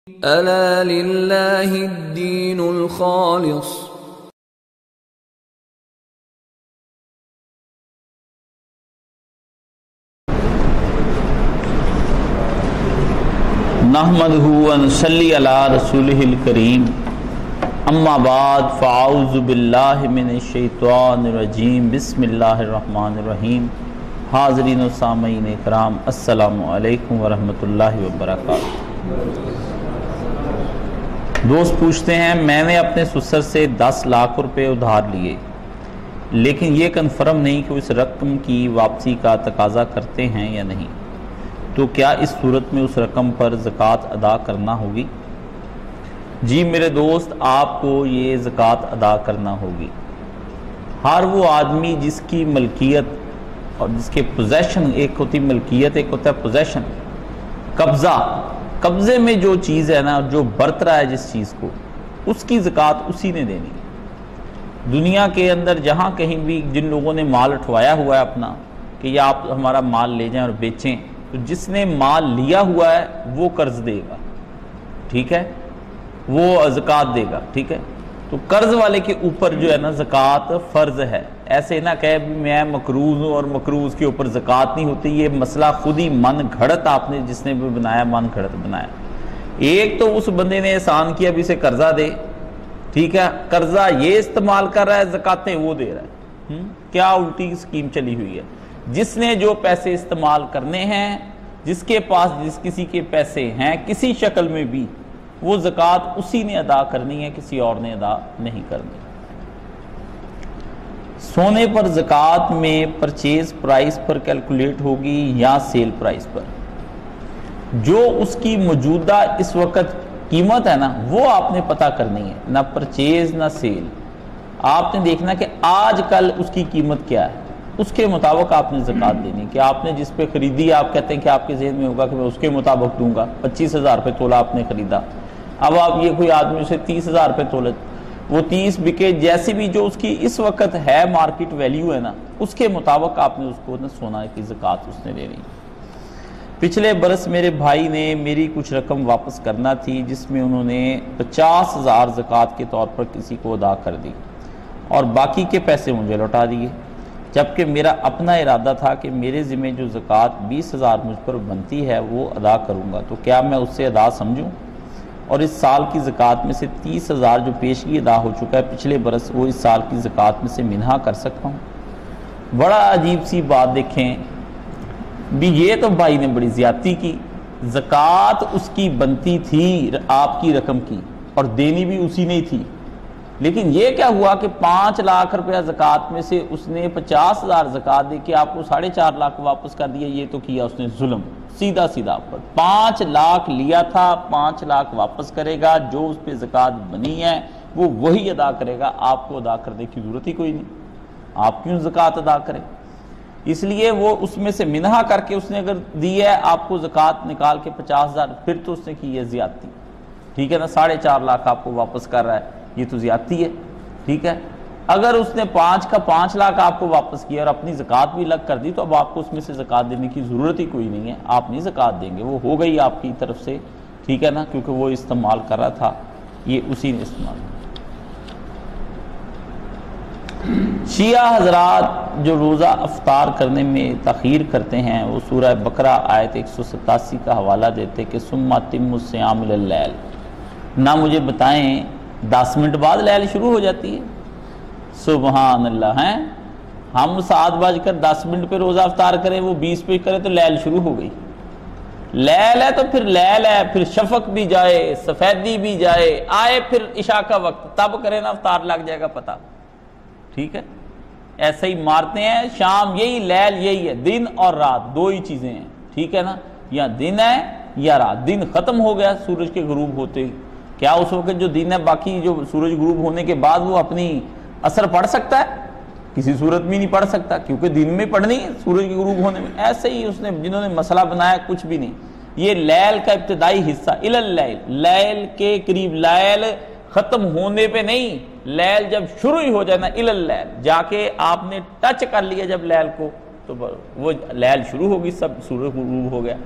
ألا لله الدين الخالص نحمدہ ونصلی علی رسولہ الکریم اما بعد فاعوذ باللہ من الشیطان الرجیم بسم اللہ الرحمن الرحیم۔ حاضرین و سامعین اکرام، السلام علیکم ورحمۃ اللہ وبرکاتہ۔ دوست پوچھتے ہیں میں نے اپنے سسر سے 10 لاکھ روپے ادھار لیے، لیکن یہ کنفرم نہیں کہ اس رقم کی واپسی کا تقاضا کرتے ہیں یا نہیں، تو کیا اس صورت میں اس رقم پر زکوٰۃ ادا کرنا ہوگی؟ جی میرے دوست، آپ کو یہ زکوٰۃ ادا کرنا ہوگی۔ ہر وہ آدمی جس کی ملکیت اور جس کے پوزیشن، ایک ہوتی ملکیت ایک ہوتا ہے پوزیشن، قبضے میں جو چیز ہے نا، جو برت رہا ہے جس چیز کو، اس کی زکوٰۃ اسی نے دینی ہے۔ دنیا کے اندر جہاں کہیں بھی جن لوگوں نے مال اٹھوایا ہوا ہے اپنا کہ یہ آپ ہمارا مال لے جائیں اور بیچیں، تو جس نے مال لیا ہوا ہے وہ قرض دے گا، ٹھیک ہے، وہ زکوٰۃ دے گا، ٹھیک ہے۔ تو قرض والے کے اوپر جو ہے نا زکوٰۃ فرض ہے۔ ایسے نہ کہ میں مقروض ہوں اور مقروض کے اوپر زکوٰۃ نہیں ہوتی، یہ مسئلہ خود ہی من گھڑت آپ نے جس نے بھی بنایا، من گھڑت بنایا۔ ایک تو اس بندے نے احسان کیا بھی اسے قرضہ دے، ٹھیک ہے، قرضہ یہ استعمال کر رہا ہے، زکوٰتیں وہ دے رہا ہے۔ کیا الٹی اسکیم چلی ہوئی ہے۔ جس نے جو پیسے استعمال کرنے ہیں، جس کے پاس جس کسی کے پیسے ہیں کسی شکل میں بھی، وہ زکوٰۃ اسی نے ادا کرنی ہے، کسی اور نے ادا نہیں کرنی۔ سونے پر زکوٰۃ میں پرچیز پرائس پر کیلکولیٹ ہوگی یا سیل پرائس پر؟ جو اس کی موجودہ اس وقت قیمت ہے نا، وہ آپ نے پتہ کرنی ہے، نہ پرچیز نہ سیل۔ آپ نے دیکھنا کہ آج کل اس کی قیمت کیا ہے، اس کے مطابق آپ نے زکوٰۃ دینی۔ کہ آپ نے جس پہ خریدی، آپ کہتے ہیں کہ آپ کے ذہن میں ہوگا کہ میں اس کے مطابق دوں گا، 25,000 روپے تولہ آپ نے خریدا، اب آپ یہ کوئی آدمی اسے 30,000 روپے تولہ، وہ 30 بکے، جیسے بھی جو اس کی اس وقت ہے مارکیٹ ویلیو ہے نا، اس کے مطابق آپ نے اس کو نا سونا کی زکوٰۃ اس نے دینی۔ پچھلے برس میرے بھائی نے میری کچھ رقم واپس کرنا تھی، جس میں انہوں نے 50,000 زکوٰۃ کے طور پر کسی کو ادا کر دی اور باقی کے پیسے مجھے لوٹا دیے، جبکہ میرا اپنا ارادہ تھا کہ میرے ذمہ جو زکوٰۃ 20,000 مجھ پر بنتی ہے وہ ادا کروں گا، تو کیا میں اس سے ادا سمجھوں؟ اور اس سال کی زکوٰۃ میں سے 30,000 جو پیشگی ادا ہو چکا ہے پچھلے برس، وہ اس سال کی زکوٰۃ میں سے منہا کر سکتا ہوں؟ بڑا عجیب سی بات دیکھیں بھی، یہ تو بھائی نے بڑی زیادتی کی۔ زکوٰۃ اس کی بنتی تھی آپ کی رقم کی، اور دینی بھی اسی نے تھی، لیکن یہ کیا ہوا کہ 5 لاکھ روپیہ زکوٰۃ میں سے اس نے 50,000 زکوٰۃ دے کے آپ کو 4.5 لاکھ واپس کر دیا۔ یہ تو کیا اس نے ظلم، سیدھا پر 5 لاکھ لیا تھا، 5 لاکھ واپس کرے گا، جو اس پہ زکوٰۃ بنی ہے وہ وہی ادا کرے گا، آپ کو ادا کرنے کی ضرورت ہی کوئی نہیں، آپ کیوں زکوٰۃ ادا کریں؟ اس لیے وہ اس میں سے منہا کر کے اس نے اگر دی ہے آپ کو زکوٰۃ نکال کے 50,000، پھر تو اس نے کی ہے زیادتی، ٹھیک ہے نا، 4.5 لاکھ آپ کو واپس کر رہا ہے، یہ تو زیادتی ہے، ٹھیک ہے۔ اگر اس نے 5 لاکھ آپ کو واپس کیا اور اپنی زکوٰۃ بھی الگ کر دی، تو اب آپ کو اس میں سے زکوٰۃ دینے کی ضرورت ہی کوئی نہیں ہے، آپ نہیں زکوٰۃ دیں گے، وہ ہو گئی آپ کی طرف سے، ٹھیک ہے نا، کیونکہ وہ استعمال کر رہا تھا، یہ اسی نے استعمال کیا۔ شیعہ حضرات جو روزہ افطار کرنے میں تاخیر کرتے ہیں، وہ سورہ بقرہ آیت 187 کا حوالہ دیتے کہ ثم اتموا الصیام الی اللیل، نہ مجھے بتائیں 10 منٹ بعد لیل شروع ہو جاتی ہے؟ سبحان اللہ، ہیں ہم 7:10 پہ روزہ افطار کریں، وہ 20 پہ کریں تو لیل شروع ہو گئی۔ لیل ہے تو پھر لیل ہے، پھر شفق بھی جائے، سفیدی بھی جائے، آئے پھر عشاء کا وقت، تب کریں نا افطار، لگ جائے گا پتہ، ٹھیک ہے۔ ایسے ہی مارتے ہیں شام، یہی لیل یہی ہے، دن اور رات دو ہی چیزیں ہیں، ٹھیک ہے نا، یا دن ہے یا رات۔ دن ختم ہو گیا سورج کے غروب ہوتے ہی، کیا اس وقت جو دن ہے باقی جو سورج غروب ہونے کے بعد وہ اپنی اثر پڑھ سکتا ہے؟ کسی صورت میں نہیں پڑھ سکتا، کیونکہ دن میں پڑھنی ہے سورج کے غروب ہونے میں۔ ایسے ہی اس نے جنہوں نے مسئلہ بنایا کچھ بھی نہیں، یہ لیل کا ابتدائی حصہ الی اللیل، لیل کے قریب، لیل ختم ہونے پہ نہیں، لیل جب شروع ہی ہو جائے نا الی اللیل، جا کے آپ نے ٹچ کر لیا جب لیل کو، تو وہ لیل شروع ہوگی، سب سورج غروب ہو گیا۔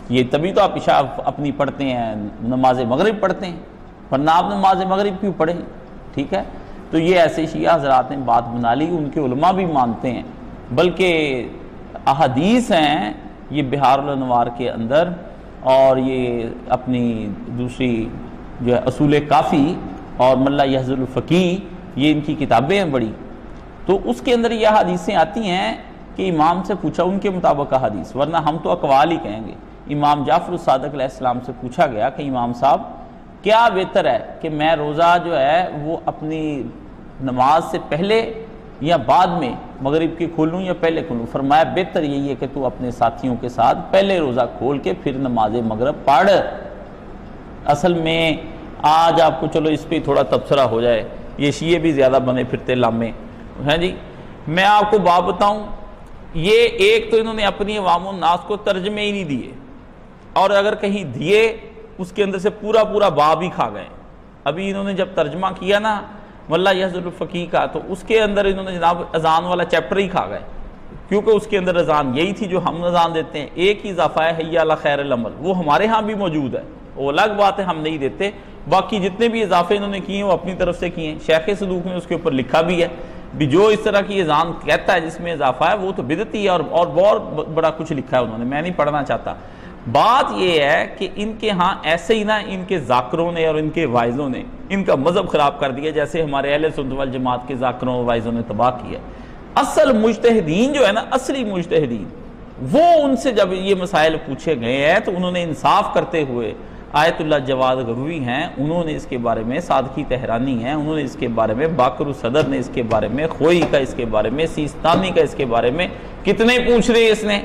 یہ تبھی تو آپ عشاء اپنی پڑھتے ہیں، نماز مغرب پڑھتے ہیں، ورنہ آپ نماز مغرب کیوں پڑھیں؟ ٹھیک ہے، تو یہ ایسے شیعہ حضرات نے بات بنا لی، ان کے علماء بھی مانتے ہیں، بلکہ احادیث ہیں یہ بحار الانوار کے اندر، اور یہ اپنی دوسری جو ہے اصول کافی اور ملا یحظ الفقی، یہ ان کی کتابیں ہیں بڑی، تو اس کے اندر یہ حدیثیں آتی ہیں کہ امام سے پوچھا، ان کے مطابق حدیث، ورنہ ہم تو اقوال ہی کہیں گے، امام جعفر الصادق علیہ السلام سے پوچھا گیا کہ امام صاحب کیا بہتر ہے کہ میں روزہ جو ہے وہ اپنی نماز سے پہلے یا بعد میں مغرب کی کھولوں یا پہلے کھولوں؟ فرمایا بہتر یہی ہے کہ تو اپنے ساتھیوں کے ساتھ پہلے روزہ کھول کے پھر نماز مغرب پڑھ۔ اصل میں آج آپ کو چلو اس پہ تھوڑا تبصرہ ہو جائے، یہ شیعہ بھی زیادہ بنے پھرتے لامے ہیں جی، میں آپ کو بات بتاؤں، یہ ایک تو انہوں نے اپنی عوام الناس کو ترجمے ہی نہیں دیے، اور اگر کہیں دیے اس کے اندر سے پورا پورا باب ہی کھا گئے۔ ابھی انہوں نے جب ترجمہ کیا نا ملا یحظ الفقی کا، تو اس کے اندر انہوں نے جناب اذان والا چیپٹر ہی کھا گئے، کیونکہ اس کے اندر اذان یہی تھی جو ہم اذان دیتے ہیں، ایک ہی اضافہ ہے حی علی خیر العمل، وہ ہمارے ہاں بھی موجود ہے، وہ الگ بات ہے ہم نہیں دیتے، باقی جتنے بھی اضافے انہوں نے کیے ہیں وہ اپنی طرف سے کیے ہیں، شیخ صدوق نے اس کے اوپر لکھا بھی ہے بھی جو اس طرح کی اذان کہتا ہے جس میں اضافہ ہے وہ تو بدعتی ہے، اور بہت بڑا کچھ لکھا ہے انہوں نے، میں نہیں پڑھنا چاہتا۔ بات یہ ہے کہ ان کے ہاں ایسے ہی نا ان کے ذاکروں نے اور ان کے وائزوں نے ان کا مذہب خراب کر دیا، جیسے ہمارے اہل سنت والجماعت کے ذاکروں اور وائزوں نے تباہ کیا۔ اصل مجتہدین جو ہے نا، اصلی مجتہدین، وہ ان سے جب یہ مسائل پوچھے گئے ہیں تو انہوں نے انصاف کرتے ہوئے، آیت اللہ جواد غروی ہیں انہوں نے اس کے بارے میں، صادقی تہرانی ہیں انہوں نے اس کے بارے میں، باقر الصدر نے اس کے بارے میں، خوئی کا اس کے بارے میں، سیستانی کا اس کے بارے میں، کتنے پوچھ رہے اس نے،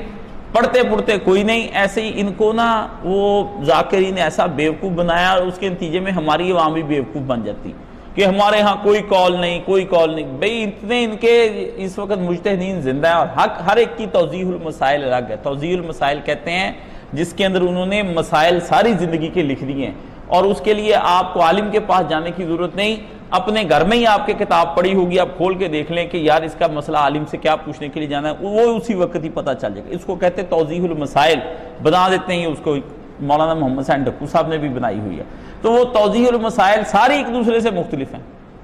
پڑھتے پڑھتے کوئی نہیں۔ ایسے ہی ان کو نا وہ ذاکرین نے ایسا بیوقوف بنایا، اور اس کے نتیجے میں ہماری عوام بھی بیوقوف بن جاتی کہ ہمارے ہاں کوئی کال نہیں، کوئی کال نہیں۔ بھئی اتنے ان کے اس وقت مجتہدین زندہ ہیں، اور حق ہر ایک کی توضیح المسائل الگ ہے۔ توضیح المسائل کہتے ہیں جس کے اندر انہوں نے مسائل ساری زندگی کے لکھ دیے ہیں، اور اس کے لیے آپ کو عالم کے پاس جانے کی ضرورت نہیں، اپنے گھر میں ہی آپ کے کتاب پڑھی ہوگی، آپ کھول کے دیکھ لیں کہ یار اس کا مسئلہ عالم سے کیا پوچھنے کے لیے جانا ہے، وہ اسی وقت ہی پتہ چل جائے گا۔ اس کو کہتے ہیں توضیح المسائل، بنا دیتے ہیں اس کو، مولانا محمد حسین ڈکو صاحب نے بھی بنائی ہوئی ہے۔ تو وہ توضیح المسائل ساری ایک دوسرے سے مختلف ہیں،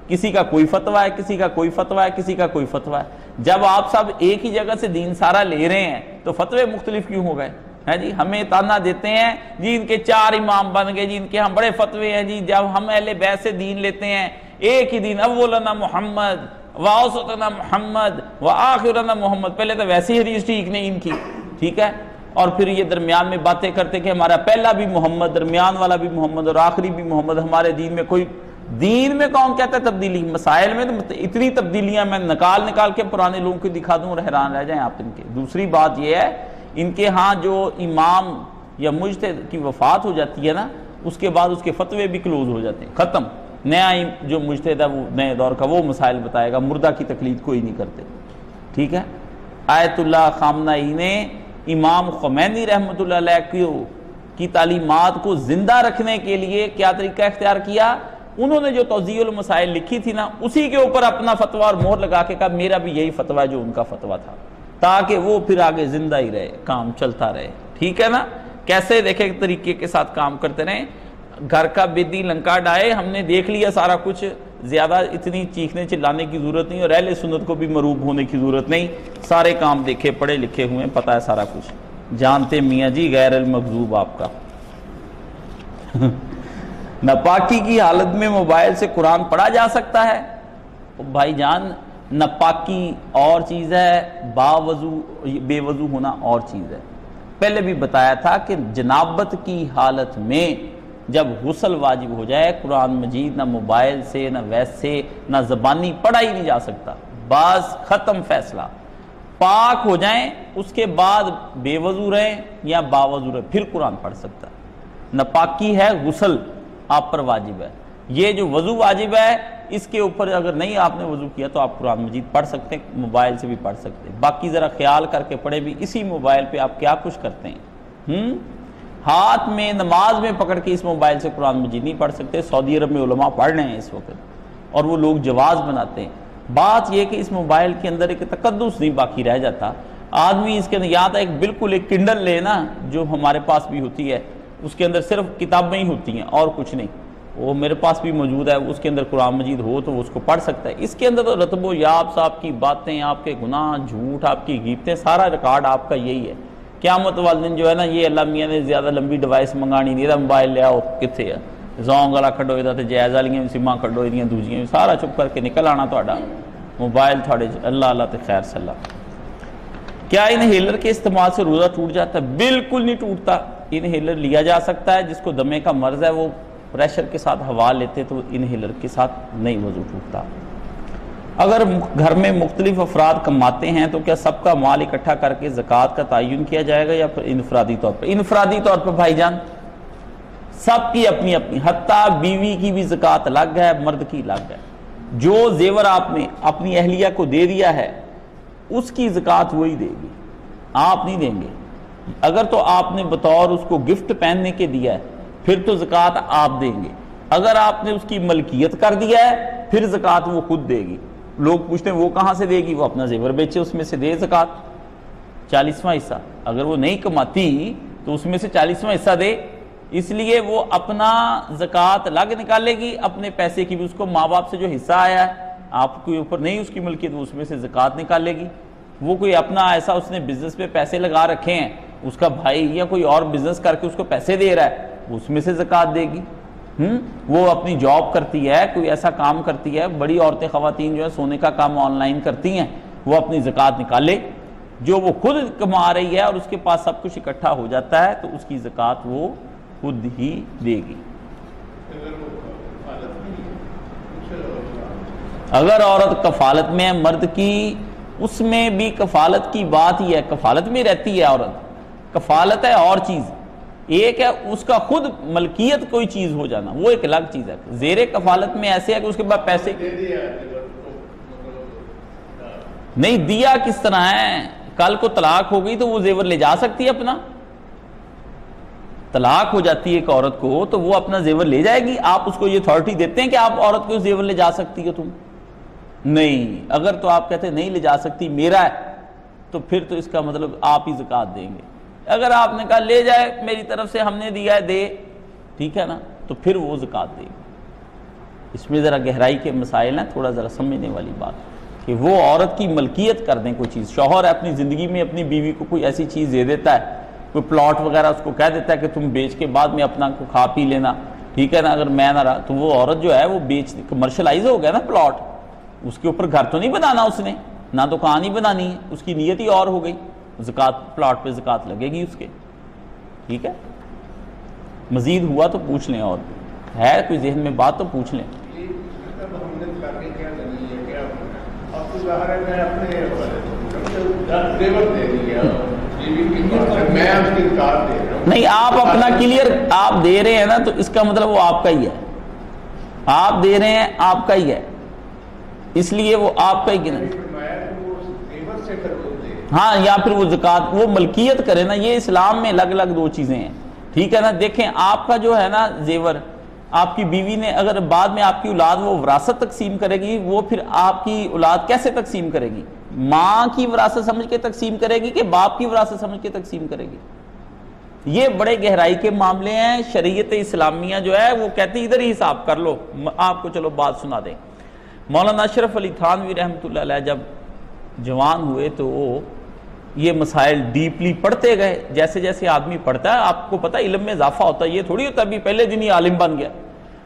کسی کا کوئی فتویٰ ہے، کسی کا کوئی فتویٰ ہے، کسی کا کوئی فتویٰ ہے۔ جب آپ سب ایک ہی جگہ سے دین سارا لے رہے ہیں تو فتوے مختلف کیوں ہو گئے ہیں جی؟ ہمیں تانا دیتے ہیں جی ان کے 4 امام بن گئے جی، ان کے ہم بڑے فتوے ہیں جی، جب ہم اہل بیت سے دین لیتے ہیں ایک ہی دین، اولنا محمد واوسطنا محمد وآخرنا محمد، پہلے تو ویسی حدیث ٹھیک نہیں ان کی، ٹھیک ہے، اور پھر یہ درمیان میں باتیں کرتے کہ ہمارا پہلا بھی محمد، درمیان والا بھی محمد اور آخری بھی محمد، ہمارے دین میں کوئی، دین میں کون کہتا ہے تبدیلی؟ مسائل میں تو اتنی تبدیلیاں میں نکال کے پرانے لوگوں کو دکھا دوں اور حیران رہ جائیں آپ ان کے۔ دوسری بات یہ ہے ان کے ہاں جو امام یا مجتہد کی وفات ہو جاتی ہے نا، اس کے بعد اس کے فتوے بھی کلوز ہو جاتے ہیں، ختم، نیا جو مجتہد ہے وہ نئے دور کا وہ مسائل بتائے گا، مردہ کی تقلید کوئی نہیں کرتے، ٹھیک ہے۔ آیت اللہ خامنہئی نے امام خمینی رحمۃ اللہ علیہ کی تعلیمات کو زندہ رکھنے کے لیے کیا طریقہ اختیار کیا؟ انہوں نے جو توضیح المسائل لکھی تھی نا، اسی کے اوپر اپنا فتویٰ اور مہر لگا کے کہا میرا بھی یہی فتویٰ جو ان کا فتویٰ تھا، تاکہ وہ پھر آگے زندہ ہی رہے، کام چلتا رہے، ٹھیک ہے نا۔ کیسے دیکھیں طریقے کے ساتھ کام کرتے رہیں، گھر کا بیدی لنکا ڈائے، ہم نے دیکھ لیا سارا کچھ، زیادہ اتنی چیخنے چلانے کی ضرورت نہیں، اور اہل سنت کو بھی مروب ہونے کی ضرورت نہیں، سارے کام دیکھے پڑھے لکھے ہوئے، پتہ ہے سارا کچھ، جانتے میاں جی غیر المغضوب آپ کا۔ ناپاکی کی حالت میں موبائل سے قرآن پڑھا جا سکتا ہے؟ بھائی جان ناپاکی اور چیز ہے، بے وضو ہونا اور چیز ہے۔ پہلے بھی بتایا تھا کہ جنابت کی حالت میں جب غسل واجب ہو جائے، قرآن مجید نہ موبائل سے، نہ ویسے، نہ زبانی پڑھا ہی نہیں جا سکتا، بس ختم فیصلہ۔ پاک ہو جائیں اس کے بعد بے وضو رہیں یا باوضو رہیں، پھر قرآن پڑھ سکتا ہے۔ ناپاکی ہے غسل آپ پر واجب ہے، یہ جو وضو واجب ہے اس کے اوپر اگر نہیں آپ نے وضو کیا تو آپ قرآن مجید پڑھ سکتے ہیں، موبائل سے بھی پڑھ سکتے ہیں۔ باقی ذرا خیال کر کے پڑھے بھی، اسی موبائل پہ آپ کیا کچھ کرتے ہیں، ہاتھ میں نماز میں پکڑ کے اس موبائل سے قرآن مجید نہیں پڑھ سکتے۔ سعودی عرب میں علماء پڑھ رہے ہیں اس وقت، اور وہ لوگ جواز بناتے ہیں۔ بات یہ کہ اس موبائل کے اندر ایک تقدس نہیں باقی رہ جاتا، آدمی اس کے اندر یا تو ایک بالکل ایک کنڈل لے نا جو ہمارے پاس بھی ہوتی ہے، اس کے اندر صرف کتابیں ہی ہوتی ہیں اور کچھ نہیں، وہ میرے پاس بھی موجود ہے، اس کے اندر قرآن مجید ہو تو وہ اس کو پڑھ سکتا ہے۔ اس کے اندر تو رتب و یاب صاحب کی باتیں، آپ کے گناہ، جھوٹ، آپ کی غیبتیں، سارا ریکارڈ آپ کا یہی ہے۔ قیامت والے دن جو ہے نا یہ اللہ میاں نے زیادہ لمبی ڈیوائس منگانی نہیں، موبائل لے آؤ کتنے ہے زونگ والا کھڈو یہ تے جائز والیاں سیما کھڈو یہ دوجیاں سارا چپ کر کے نکل آنا تہاڈا موبائل تھوڑے اللہ اللہ تے خیر صلاح۔ کیا انہیلر کے استعمال سے روزہ ٹوٹ جاتا ہے؟ بالکل نہیں ٹوٹتا۔ انہیلر لیا جا سکتا ہے، جس کو دمے کا مرض ہے وہ پریشر کے ساتھ ہوا لیتے تو انہیلر کے ساتھ نہیں وضو ٹوٹتا۔ اگر گھر میں مختلف افراد کماتے ہیں تو کیا سب کا مال اکٹھا کر کے زکوٰۃ کا تعین کیا جائے گا یا پھر انفرادی طور پر؟ انفرادی طور پر بھائی جان سب کی اپنی اپنی، حتیٰ بیوی کی بھی زکوٰۃ الگ ہے، مرد کی الگ ہے۔ جو زیور آپ نے اپنی اہلیہ کو دے دیا ہے اس کی زکوٰۃ وہی دے گی، آپ نہیں دیں گے۔ اگر تو آپ نے بطور اس کو گفٹ پہننے کے دیا ہے پھر تو زکوٰۃ آپ دیں گے، اگر آپ نے اس کی ملکیت کر دیا ہے پھر زکوٰۃ وہ خود دے گی۔ لوگ پوچھتے ہیں وہ کہاں سے دے گی؟ وہ اپنا زیور بیچے اس میں سے دے زکوٰۃ 40واں حصہ، اگر وہ نہیں کماتی تو اس میں سے 40واں حصہ دے، اس لیے وہ اپنا زکوٰۃ الگ نکالے گی، اپنے پیسے کی بھی اس کو ماں باپ سے جو حصہ آیا ہے آپ کے اوپر نہیں اس کی ملکیت، وہ اس میں سے زکوٰۃ نکالے گی۔ وہ کوئی اپنا ایسا اس نے بزنس پہ پیسے لگا رکھے ہیں، اس کا بھائی یا کوئی اور بزنس کر کے اس کو پیسے دے رہا ہے اس میں سے زکوٰۃ دے گی۔ وہ اپنی جاب کرتی ہے، کوئی ایسا کام کرتی ہے، بڑی عورتیں خواتین جو ہے سونے کا کام آن لائن کرتی ہیں، وہ اپنی زکوٰۃ نکالے، جو وہ خود کما رہی ہے اور اس کے پاس سب کچھ اکٹھا ہو جاتا ہے تو اس کی زکوٰۃ وہ خود ہی دے گی۔ اگر عورت کفالت میں ہے مرد کی، اس میں بھی کفالت کی بات ہی ہے، کفالت میں رہتی ہے عورت، کفالت ہے اور چیز، ایک ہے اس کا خود ملکیت کوئی چیز ہو جانا، وہ ایک الگ چیز ہے۔ زیر کفالت میں ایسے ہے کہ اس کے بعد پیسے نہیں دیا کس طرح ہے، کل کو طلاق ہو گئی تو وہ زیور لے جا سکتی ہے اپنا، طلاق ہو جاتی ہے ایک عورت کو تو وہ اپنا زیور لے جائے گی، آپ اس کو یہ اتھارٹی دیتے ہیں کہ آپ عورت کو زیور لے جا سکتی ہو؟ تم نہیں، اگر تو آپ کہتے ہیں نہیں لے جا سکتی میرا ہے تو پھر تو اس کا مطلب آپ ہی زکوٰۃ دیں گے۔ اگر آپ نے کہا لے جائے میری طرف سے ہم نے دیا ہے دے، ٹھیک ہے نا، تو پھر وہ زکوٰۃ دے گی۔ اس میں ذرا گہرائی کے مسائل ہیں، تھوڑا ذرا سمجھنے والی بات کہ وہ عورت کی ملکیت کر دیں کوئی چیز، شوہر اپنی زندگی میں اپنی بیوی کو کوئی ایسی چیز دے دیتا ہے، کوئی پلاٹ وغیرہ اس کو کہہ دیتا ہے کہ تم بیچ کے بعد میں اپنا کو کھا پی لینا، ٹھیک ہے نا، اگر میں نہ رہا تو وہ عورت جو ہے وہ بیچ کمرشلائز ہو گیا نا پلاٹ، اس کے اوپر گھر تو نہیں بنانا اس نے، نہ دکان ہی بنانی ہے، اس کی نیت ہی اور ہو گئی، زکوٰۃ پلاٹ پہ زکوٰۃ لگے گی اس کے، ٹھیک ہے۔ مزید ہوا تو پوچھ لیں، اور ہے کوئی ذہن میں بات تو پوچھ لیں۔ نہیں، آپ اپنا کلیئر آپ دے رہے ہیں نا تو اس کا مطلب وہ آپ کا ہی ہے، آپ دے رہے ہیں آپ کا ہی ہے، اس لیے وہ آپ کا ہی گنا، ہاں، یا پھر وہ زکوٰۃ وہ ملکیت کرے نا، یہ اسلام میں الگ الگ دو چیزیں ہیں، ٹھیک ہے نا۔ دیکھیں آپ کا جو ہے نا زیور آپ کی بیوی نے اگر بعد میں آپ کی اولاد وہ وراثت تقسیم کرے گی، وہ پھر آپ کی اولاد کیسے تقسیم کرے گی؟ ماں کی وراثت سمجھ کے تقسیم کرے گی کہ باپ کی وراثت سمجھ کے تقسیم کرے گی؟ یہ بڑے گہرائی کے معاملے ہیں۔ شریعت اسلامیہ جو ہے وہ کہتی ادھر ہی حساب کر لو۔ آپ کو چلو بات سنا دیں، مولانا اشرف علی تھانوی رحمۃ اللہ علیہ جب جوان ہوئے تو یہ مسائل ڈیپلی پڑھتے گئے، جیسے جیسے آدمی پڑھتا ہے آپ کو پتہ علم میں اضافہ ہوتا ہے، یہ تھوڑی ہوتا ہے ابھی پہلے دن ہی عالم بن گیا۔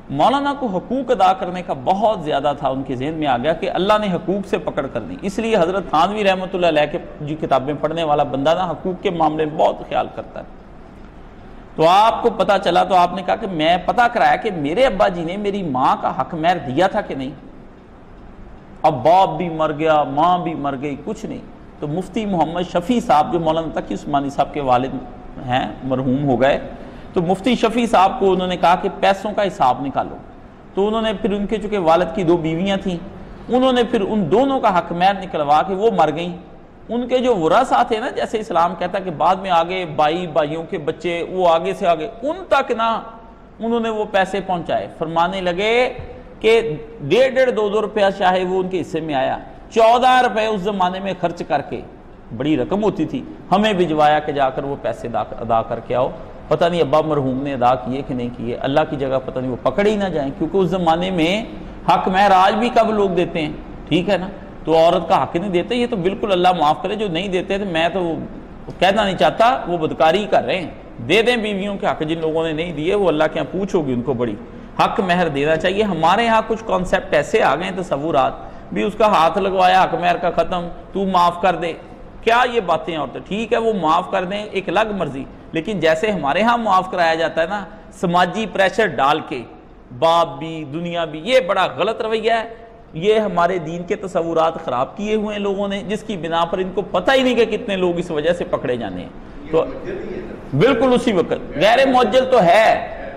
مولانا کو حقوق ادا کرنے کا بہت زیادہ تھا، ان کے ذہن میں آ گیا کہ اللہ نے حقوق سے پکڑ کر دی، اس لیے حضرت تھانوی رحمۃ اللہ علیہ کے جی کتابیں پڑھنے والا بندہ نا حقوق کے معاملے میں بہت خیال کرتا ہے۔ تو آپ کو پتہ چلا تو آپ نے کہا کہ میں پتہ کرایا کہ میرے ابا جی نے میری ماں کا حق مہر دیا تھا کہ نہیں، اب باپ بھی مر گیا ماں بھی مر گئی کچھ نہیں۔ تو مفتی محمد شفیع صاحب جو مولانا تقی عثمانی صاحب کے والد ہیں، مرحوم ہو گئے، تو مفتی شفیع صاحب کو انہوں نے کہا کہ پیسوں کا حساب نکالو، تو انہوں نے پھر ان کے چونکہ والد کی دو بیویاں تھیں، انہوں نے پھر ان دونوں کا حق مہر نکلوا کے وہ مر گئیں، ان کے جو ورثاء تھے نا، جیسے اسلام کہتا ہے کہ بعد میں آگے بھائیوں کے بچے وہ آگے سے آگے، ان تک نا انہوں نے وہ پیسے پہنچائے، فرمانے لگے کہ 1.5-2 روپیہ چاہے وہ ان کے حصے میں آیا، 14 روپے اس زمانے میں خرچ کر کے بڑی رقم ہوتی تھی، ہمیں بھجوایا کہ جا کر وہ پیسے ادا کر کے آؤ. پتہ نہیں ابا مرحوم نے ادا کیے کہ نہیں کیے، اللہ کی جگہ پتہ نہیں وہ پکڑ ہی نہ جائیں، کیونکہ اس زمانے میں حق مہر آج بھی کب لوگ دیتے ہیں، ٹھیک ہے نا. تو عورت کا حق نہیں دیتے، یہ تو بالکل اللہ معاف کرے جو نہیں دیتے تھے. میں تو کہنا نہیں چاہتا، وہ بدکاری کر رہے ہیں. دے دیں بیویوں کے حق، جن لوگوں نے نہیں دیے وہ اللہ کے یہاں پوچھ ہوگی ان کو بڑی. حق مہر دینا چاہیے. ہمارے ہاں کچھ کانسیپٹ ایسے آ گئے ہیں، تصورات بھی، اس کا ہاتھ لگوایا حق مہر کا ختم، تو معاف کر دے. کیا یہ باتیں؟ عورتیں ٹھیک ہے وہ معاف کر دیں، ایک الگ مرضی، لیکن جیسے ہمارے ہاں معاف کرایا جاتا ہے نا سماجی پریشر ڈال کے، باپ بھی دنیا بھی، یہ بڑا غلط رویہ ہے. یہ ہمارے دین کے تصورات خراب کیے ہوئے ہیں لوگوں نے، جس کی بنا پر ان کو پتہ ہی نہیں کہ کتنے لوگ اس وجہ سے پکڑے جانے ہیں. تو بالکل اسی وقت غیر معجل تو ہے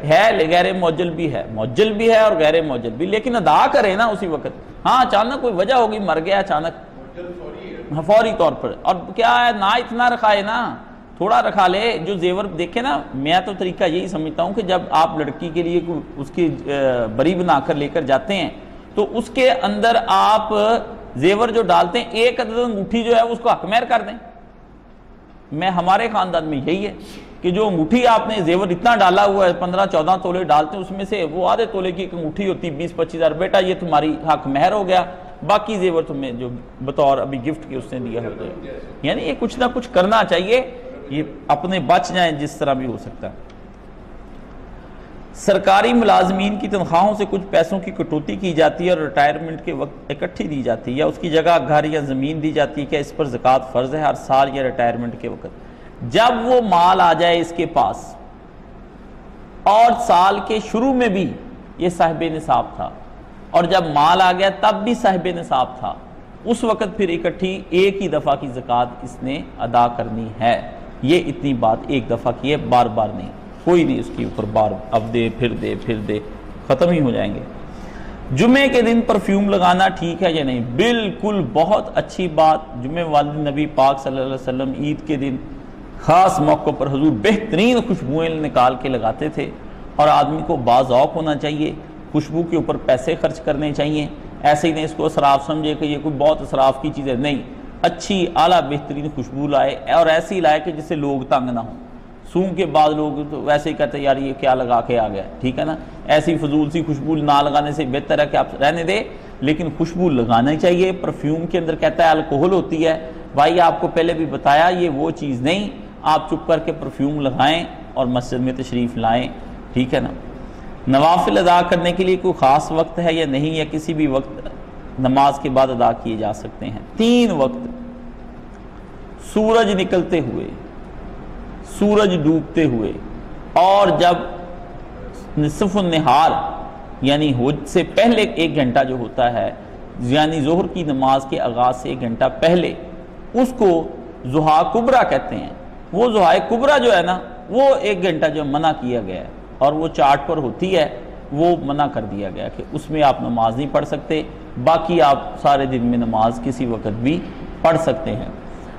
غیر معجل بھی ہے، معجل بھی ہے اور غیر معجل بھی، لیکن ادا کرے نا اسی وقت. ہاں اچانک کوئی وجہ ہوگی، مر گیا اچانک فوری طور پر، اور کیا ہے نہ اتنا رکھائے نا، تھوڑا رکھا لے. جو زیور دیکھے نا، میں تو طریقہ یہی سمجھتا ہوں کہ جب آپ لڑکی کے لیے اس کی بری بنا کر لے کر جاتے ہیں تو اس کے اندر آپ زیور جو ڈالتے ہیں، ایک عدد انگوٹھی جو ہے اس کو حق مہر کر دیں. میں ہمارے خاندان میں یہی ہے کہ جو انگوٹھی آپ نے زیور اتنا ڈالا ہوا ہے، 15-14 تولے ڈالتے ہیں، اس میں سے وہ آدھے تولے کی ایک انگوٹھی ہوتی 20-25 ہزار، بیٹا یہ تمہاری حق مہر ہو گیا، باقی زیور تمہیں جو بطور ابھی گفٹ کے اس نے دیا ہوتا ہے. یعنی یہ کچھ نہ کچھ کرنا چاہیے، یہ اپنے بچ جائیں جس طرح بھی ہو سکتا ہے. سرکاری ملازمین کی تنخواہوں سے کچھ پیسوں کی کٹوتی کی جاتی ہے اور ریٹائرمنٹ کے وقت اکٹھی دی جاتی ہے، یا اس کی جگہ گھر یا زمین دی جاتی ہے. کیا اس پر زکوٰۃ فرض ہے ہر سال یا ریٹائرمنٹ کے وقت؟ جب وہ مال آ جائے اس کے پاس اور سال کے شروع میں بھی یہ صاحب نصاب تھا، اور جب مال آ گیا تب بھی صاحب نصاب تھا، اس وقت پھر اکٹھی ایک ہی دفعہ کی زکوٰۃ اس نے ادا کرنی ہے. یہ اتنی بات ایک دفعہ کی ہے، بار بار نہیں، کوئی نہیں اس کے اوپر بار اب دے پھر دے، ختم ہی ہو جائیں گے. جمعے کے دن پرفیوم لگانا ٹھیک ہے یا نہیں؟ بالکل، بہت اچھی بات. جمعے والے نبی پاک صلی اللہ علیہ وسلم عید کے دن خاص موقع پر حضور بہترین خوشبوئیں نکال کے لگاتے تھے، اور آدمی کو باذوق ہونا چاہیے، خوشبو کے اوپر پیسے خرچ کرنے چاہیے. ایسے ہی نہیں اس کو اسراف سمجھے کہ یہ کوئی بہت اسراف کی چیز ہے، نہیں، اچھی اعلیٰ بہترین خوشبو لائے، اور ایسی لائے کہ جس سے لوگ تنگ نہ ہوں. سونگ کے بعد لوگ تو ویسے ہی کہتے ہیں یار یہ کیا لگا کے آ گیا، ٹھیک ہے نا. ایسی فضول سی خوشبو نہ لگانے سے بہتر ہے کہ آپ رہنے دیں، لیکن خوشبو لگانا چاہیے. پرفیوم کے اندر کہتا ہے الکوہل ہوتی ہے، بھائی آپ کو پہلے بھی بتایا یہ وہ چیز نہیں. آپ چپ کر کے پرفیوم لگائیں اور مسجد میں تشریف لائیں، ٹھیک ہے نا. نوافل ادا کرنے کے لیے کوئی خاص وقت ہے یا نہیں، یا کسی بھی وقت نماز کے بعد ادا کیے جا سکتے ہیں؟ 3 وقت: سورج نکلتے ہوئے، سورج ڈوبتے ہوئے، اور جب نصف النہار یعنی حج سے پہلے 1 گھنٹہ جو ہوتا ہے، یعنی ظہر کی نماز کے آغاز سے 1 گھنٹہ پہلے، اس کو ضحیٰ کبریٰ کہتے ہیں. وہ ضحیٰ کبریٰ جو ہے نا، وہ 1 گھنٹہ جو منع کیا گیا ہے، اور وہ چارٹ پر ہوتی ہے، وہ منع کر دیا گیا کہ اس میں آپ نماز نہیں پڑھ سکتے. باقی آپ سارے دن میں نماز کسی وقت بھی پڑھ سکتے ہیں.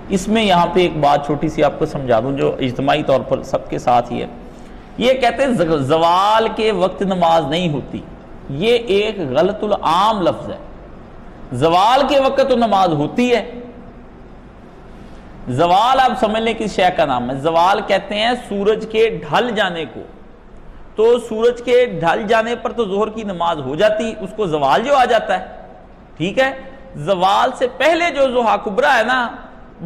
اس میں یہاں پہ ایک بات چھوٹی سی آپ کو سمجھا دوں جو اجتماعی طور پر سب کے ساتھ ہی ہے. یہ کہتے ہیں زوال کے وقت نماز نہیں ہوتی، یہ ایک غلط العام لفظ ہے. زوال کے وقت تو نماز ہوتی ہے. زوال آپ سمجھ لیں کس شے کا نام ہے. زوال کہتے ہیں سورج کے ڈھل جانے کو. تو سورج کے ڈھل جانے پر تو ظہر کی نماز ہو جاتی، اس کو زوال جو آ جاتا ہے، ٹھیک ہے. زوال سے پہلے جو ضحیٰ کبریٰ ہے نا،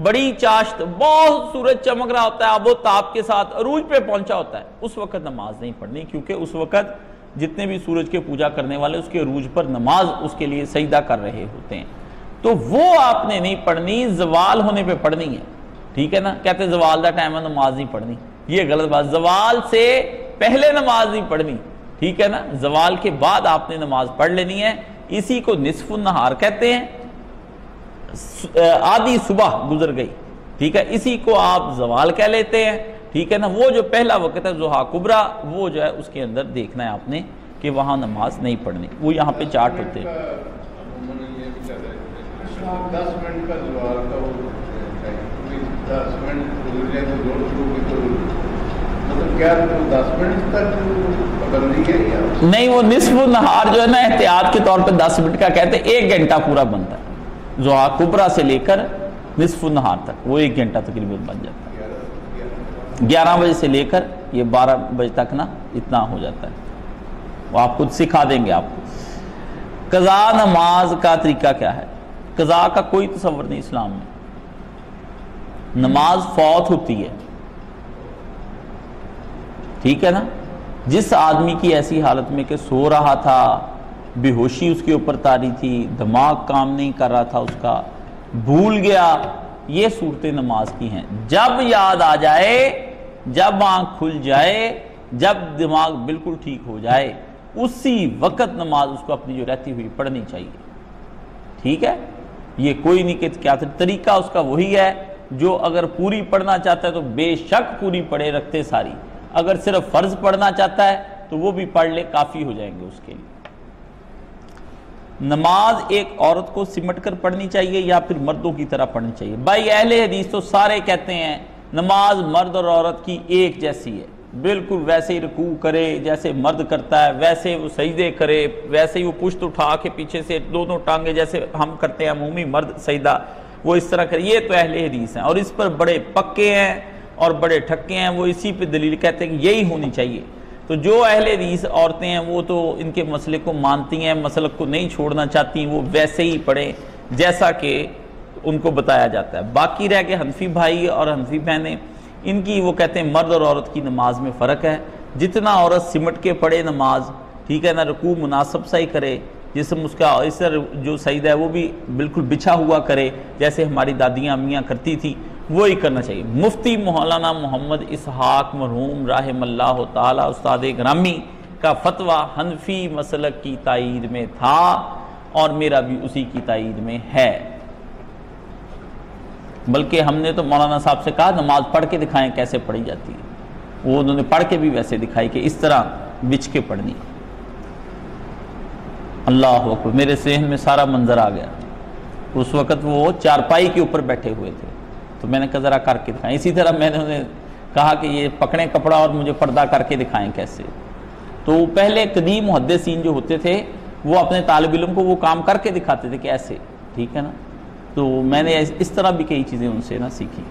بڑی چاشت، بہت سورج چمک رہا ہوتا ہے، آب و تاب کے ساتھ عروج پہ پہنچا ہوتا ہے، اس وقت نماز نہیں پڑھنی، کیونکہ اس وقت جتنے بھی سورج کے پوجا کرنے والے اس کے عروج پر نماز اس کے لیے سجدہ کر رہے ہوتے ہیں. تو وہ آپ نے نہیں پڑھنی، زوال ہونے پہ پڑھنی ہے، ٹھیک ہے نا. کہتے ہیں زوال دا ٹائم ہے نماز نہیں پڑھنی، یہ غلط بات. زوال سے پہلے نماز نہیں پڑھنی، ٹھیک ہے نا. زوال کے بعد آپ نے نماز پڑھ لینی ہے. اسی کو نصف النہار کہتے ہیں. آدھی صبح گزر گئی، ٹھیک ہے، اسی کو آپ زوال کہہ لیتے ہیں، ٹھیک ہے نا. وہ جو پہلا وقت ہے ضحیٰ کبریٰ، وہ جو ہے اس کے اندر دیکھنا ہے آپ نے کہ وہاں نماز نہیں پڑھنی. وہ یہاں پہ چارٹ ہوتے ہیں. 10 منٹ کا زوال کا 10 منٹ گزر جائے تو زور شروع کی، تو مطلب کیا 10 منٹ تک پابندی ہے یا نہیں؟ وہ نصف النہار جو ہے نا احتیاط کے طور پہ 10 منٹ کا کہتے ہیں، 1 گھنٹہ پورا بنتا ہے. ضحیٰ کبریٰ سے لے کر نصف النہار تک، وہ 1 گھنٹہ تقریباً بن جاتا ہے۔ 11 بجے سے لے کر یہ 12 بجے تک نا اتنا ہو جاتا ہے، وہ آپ خود سکھا دیں گے آپ کو۔ قضا نماز کا طریقہ کیا ہے؟ قضا کا کوئی تصور نہیں اسلام میں، نماز فوت ہوتی ہے، ٹھیک ہے نا۔ جس آدمی کی ایسی حالت میں کہ سو رہا تھا، بے ہوشی اس کے اوپر طاری تھی، دماغ کام نہیں کر رہا تھا اس کا، بھول گیا، یہ صورتیں نماز کی ہیں۔ جب یاد آ جائے، جب آنکھ کھل جائے، جب دماغ بالکل ٹھیک ہو جائے، اسی وقت نماز اس کو اپنی جو رہتی ہوئی پڑھنی چاہیے، ٹھیک ہے۔ یہ کوئی نہیں کہ کیا طریقہ اس کا وہی ہے، جو اگر پوری پڑھنا چاہتا ہے تو بے شک پوری پڑھے رکھتے ساری، اگر صرف فرض پڑھنا چاہتا ہے تو وہ بھی پڑھ لے، کافی ہو جائیں گے اس کے لیے۔ نماز ایک عورت کو سمٹ کر پڑھنی چاہیے یا پھر مردوں کی طرح پڑھنی چاہیے؟ بھائی اہل حدیث تو سارے کہتے ہیں نماز مرد اور عورت کی ایک جیسی ہے، بالکل ویسے ہی رکوع کرے جیسے مرد کرتا ہے، ویسے وہ سجدے کرے، ویسے ہی وہ پشت اٹھا کے پیچھے سے دونوں ٹانگیں جیسے ہم کرتے ہیں عمومی مرد سجدہ، وہ اس طرح کرے۔ یہ تو اہل حدیث ہیں اور اس پر بڑے پکے ہیں اور بڑے ٹھکے ہیں، وہ اسی پہ دلیل کہتے ہیں کہ یہی ہونی چاہیے۔ تو جو اہل حدیث عورتیں ہیں وہ تو ان کے مسئلے کو مانتی ہیں، مسلک کو نہیں چھوڑنا چاہتی، وہ ویسے ہی پڑھیں جیسا کہ ان کو بتایا جاتا ہے۔ باقی رہ کے حنفی بھائی اور حنفی بہنیں، ان کی وہ کہتے ہیں مرد اور عورت کی نماز میں فرق ہے، جتنا عورت سمٹ کے پڑھے نماز، ٹھیک ہے نا، رکوع مناسب سا ہی کرے، جسم اس کا اس جو سجدہ ہے وہ بھی بالکل بچھا ہوا کرے جیسے ہماری دادیاں امیاں کرتی تھی، وہی کرنا چاہیے۔ مفتی مولانا محمد اسحاق مرحوم رحم اللہ تعالی استاد گرامی کا فتویٰ حنفی مسلک کی تائید میں تھا اور میرا بھی اسی کی تائید میں ہے، بلکہ ہم نے تو مولانا صاحب سے کہا نماز پڑھ کے دکھائیں کیسے پڑھی جاتی ہے، وہ انہوں نے پڑھ کے بھی ویسے دکھائی کہ اس طرح بچھ کے پڑھنی۔ اللہ اکبر، میرے ذہن میں سارا منظر آ گیا۔ اس وقت وہ چارپائی کے اوپر بیٹھے ہوئے تھے تو میں نے کہا ذرا کر کے دکھائیں، اسی طرح میں نے انہیں کہا کہ یہ پکڑیں کپڑا اور مجھے پردہ کر کے دکھائیں کیسے۔ تو پہلے قدیم محدثین جو ہوتے تھے وہ اپنے طالب علم کو وہ کام کر کے دکھاتے تھے کہ ایسے، ٹھیک ہے نا۔ تو میں نے اس طرح بھی کئی چیزیں ان سے سیکھی۔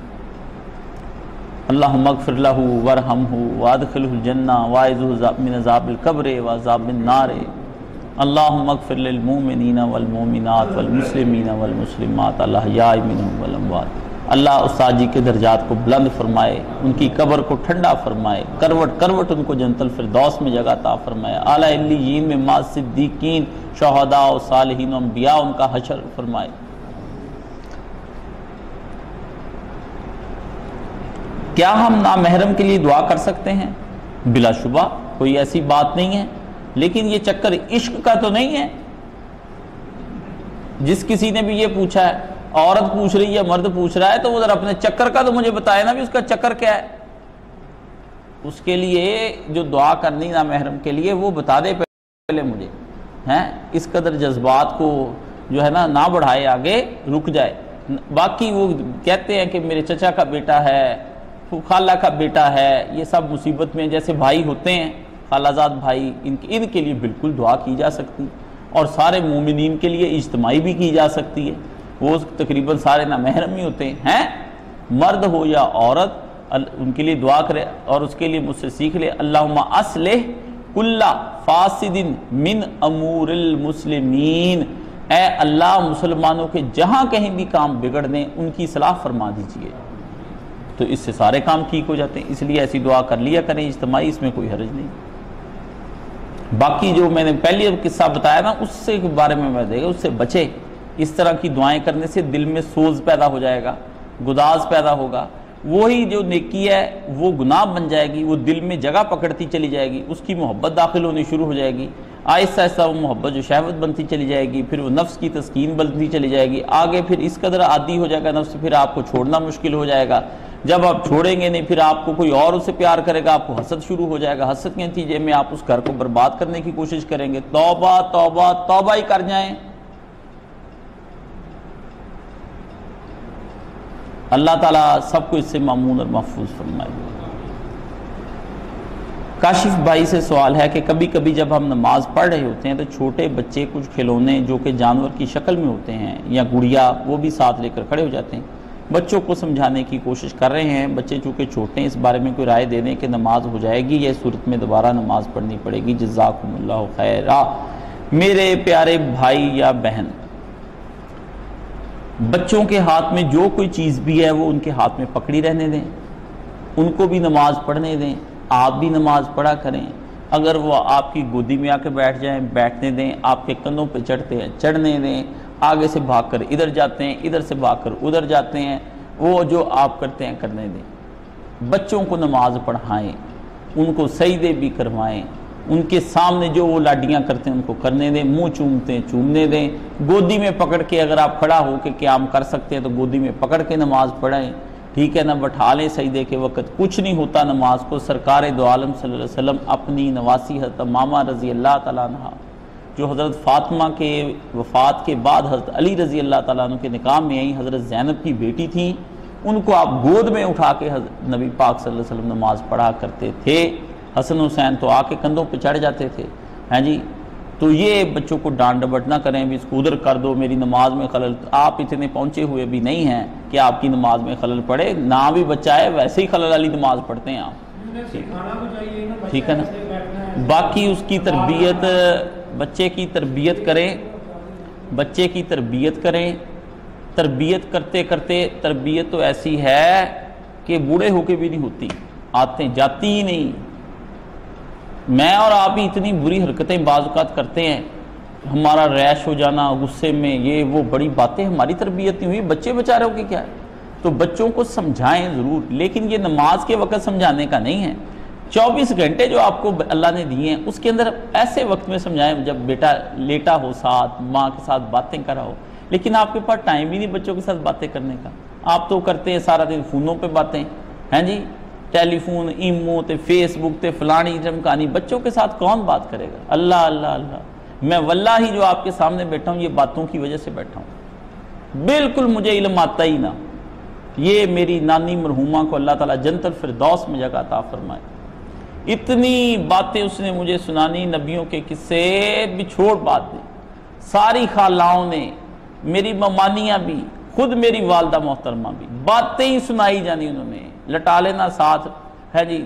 اللہم اغفر لہ ورحمہ وادخلہ الجنہ واعذہ من عذاب القبر وعذاب النار، اللہم اغفر للمؤمنین والمؤمنات والمسلمین والمسلمات الاحیاء منہم والاموات۔ اللہ استاد جی کے درجات کو بلند فرمائے، ان کی قبر کو ٹھنڈا فرمائے، کروٹ کروٹ ان کو جنت الفردوس میں جگہ عطا فرمائے، اعلیٰ علیین میں مع صدیقین شہداء و صالحین و انبیاء ان کا حشر فرمائے۔ کیا ہم نامحرم کے لیے دعا کر سکتے ہیں؟ بلا شبہ، کوئی ایسی بات نہیں ہے، لیکن یہ چکر عشق کا تو نہیں ہے۔ جس کسی نے بھی یہ پوچھا ہے، عورت پوچھ رہی ہے مرد پوچھ رہا ہے، تو وہ ذرا اپنے چکر کا تو مجھے بتائے نا بھی اس کا چکر کیا ہے۔ اس کے لیے جو دعا کرنی نامحرم کے لیے وہ بتا دے پہلے مجھے، ہیں اس قدر جذبات کو جو ہے نا نہ بڑھائے، آگے رک جائے۔ باقی وہ کہتے ہیں کہ میرے چچا کا بیٹا ہے، خالہ کا بیٹا ہے، یہ سب مصیبت میں جیسے بھائی ہوتے ہیں خالہ زاد بھائی، ان کے لیے بالکل دعا کی جا سکتی، اور سارے مومنین کے لیے اجتماعی بھی کی جا سکتی ہے، وہ تقریباً سارے نامحرم ہی ہوتے ہیں، مرد ہو یا عورت ان کے لیے دعا کرے، اور اس کے لیے مجھ سے سیکھ لے، اللہم اصلح کل فاسد من امور المسلمین، اے اللہ مسلمانوں کے جہاں کہیں بھی کام بگڑنے ان کی اصلاح فرما دیجئے، تو اس سے سارے کام ٹھیک ہو جاتے ہیں۔ اس لیے ایسی دعا کر لیا کریں اجتماعی، اس میں کوئی حرج نہیں۔ باقی جو میں نے پہلے قصہ بتایا نا اس سے بارے میں دے گا، اس سے بچے، اس طرح کی دعائیں کرنے سے دل میں سوز پیدا ہو جائے گا، گداز پیدا ہوگا، وہی جو نیکی ہے وہ گناہ بن جائے گی، وہ دل میں جگہ پکڑتی چلی جائے گی، اس کی محبت داخل ہونی شروع ہو جائے گی، آہستہ آہستہ وہ محبت جو شہوت بنتی چلی جائے گی، پھر وہ نفس کی تسکین بنتی چلی جائے گی، آگے پھر اس قدر عادی ہو جائے گا نفس، پھر آپ کو چھوڑنا مشکل ہو جائے گا۔ جب آپ چھوڑیں گے نہیں، پھر آپ کو کوئی اور اسے پیار کرے گا، آپ کو حسد شروع ہو جائے گا، حسد کے نتیجے میں آپ اس گھر کو برباد کرنے کی کوشش کریں گے۔ توبہ توبہ توبہ ہی کر جائیں۔ اللہ تعالیٰ سب کو اس سے مامون اور محفوظ فرمائے۔ کاشف بھائی سے سوال ہے کہ کبھی کبھی جب ہم نماز پڑھ رہے ہوتے ہیں تو چھوٹے بچے کچھ کھلونے جو کہ جانور کی شکل میں ہوتے ہیں یا گڑیا، وہ بھی ساتھ لے کر کھڑے ہو جاتے ہیں، بچوں کو سمجھانے کی کوشش کر رہے ہیں. بچے چونکہ چھوٹے ہیں, اس بارے میں کوئی رائے دے دیں کہ نماز ہو جائے گی یا اس صورت میں دوبارہ نماز پڑھنی پڑے گی. جزاکم اللہ خیرا. میرے پیارے بھائی یا بہن, بچوں کے ہاتھ میں جو کوئی چیز بھی ہے وہ ان کے ہاتھ میں پکڑی رہنے دیں, ان کو بھی نماز پڑھنے دیں, آپ بھی نماز پڑھا کریں. اگر وہ آپ کی گودی میں آ کے بیٹھ جائیں بیٹھنے دیں, آپ کے کندھوں پہ چڑھتے ہیں چڑھنے دیں, آگے سے بھاگ کر ادھر جاتے ہیں ادھر سے بھاگ کر ادھر جاتے ہیں, وہ جو آپ کرتے ہیں کرنے دیں. بچوں کو نماز پڑھائیں, ان کو سجدے بھی کروائیں, ان کے سامنے جو وہ لاڈیاں کرتے ہیں ان کو کرنے دیں, منہ چومتے ہیں چومنے دیں, گودی میں پکڑ کے اگر آپ کھڑا ہو کے قیام کر سکتے ہیں تو گودی میں پکڑ کے نماز پڑھائیں, ٹھیک ہے نا. بٹھا لیں سجدے کے وقت, کچھ نہیں ہوتا نماز کو. سرکار دو عالم صلی اللہ علیہ وسلم اپنی نواسی حضرت امامہ رضی اللہ تعالیٰ عنہ, جو حضرت فاطمہ کے وفات کے بعد حضرت علی رضی اللہ تعالیٰ عنہ کے نکاح میں آئی, حضرت زینب کی بیٹی تھیں, ان کو آپ گود میں اٹھا کے نبی پاک صلی اللہ علیہ وسلم نماز پڑھا کرتے تھے. حسن حسین تو آ کے کندھوں پہ چڑھ جاتے تھے, ہیں جی. تو یہ بچوں کو ڈانٹ ڈپٹ نہ کریں بھی اس کو ادھر کر دو, میری نماز میں خلل. آپ اتنے پہنچے ہوئے بھی نہیں ہیں کہ آپ کی نماز میں خلل پڑے, نہ بھی بچہ ہے ویسے ہی خلل والی نماز پڑھتے ہیں آپ, ٹھیک ہے نا. باقی اس کی تربیت, بچے کی تربیت کریں, بچے کی تربیت کریں. تربیت کرتے کرتے تربیت تو ایسی ہے کہ بوڑھے ہو کے بھی نہیں ہوتی, آتے جاتی ہی نہیں. میں اور آپ ہی اتنی بری حرکتیں بعض اوقات کرتے ہیں, ہمارا ریش ہو جانا غصے میں, یہ وہ بڑی باتیں, ہماری تربیت نہیں ہوئی. بچے بیچاروں کی کیا ہے. تو بچوں کو سمجھائیں ضرور, لیکن یہ نماز کے وقت سمجھانے کا نہیں ہے. 24 گھنٹے جو آپ کو اللہ نے دیے ہیں اس کے اندر ایسے وقت میں سمجھائیں جب بیٹا لیٹا ہو ساتھ, ماں کے ساتھ باتیں کرا ہو. لیکن آپ کے پاس ٹائم ہی نہیں بچوں کے ساتھ باتیں کرنے کا. آپ تو کرتے ہیں سارا دن فونوں پہ باتیں, ہیں جی, ٹیلی فون, ایمو تے فیس بک تے فلانی چمکانی. بچوں کے ساتھ کون بات کرے گا. اللہ اللہ اللہ. میں واللہ جو آپ کے سامنے بیٹھا ہوں یہ باتوں کی وجہ سے بیٹھا ہوں, بالکل مجھے علم آتا ہی نہ. یہ میری نانی مرحومہ کو اللہ تعالیٰ جنت الفردوس میں جگہ عطا فرمائے, اتنی باتیں اس نے مجھے سنانی, نبیوں کے قصے بچھوڑ بات نہیں. ساری خالاؤں نے, میری ممانیاں بھی, خود میری والدہ محترمہ بھی, باتیں ہی سنائی جانی. انہوں نے لٹا لینا ساتھ, ہے جی,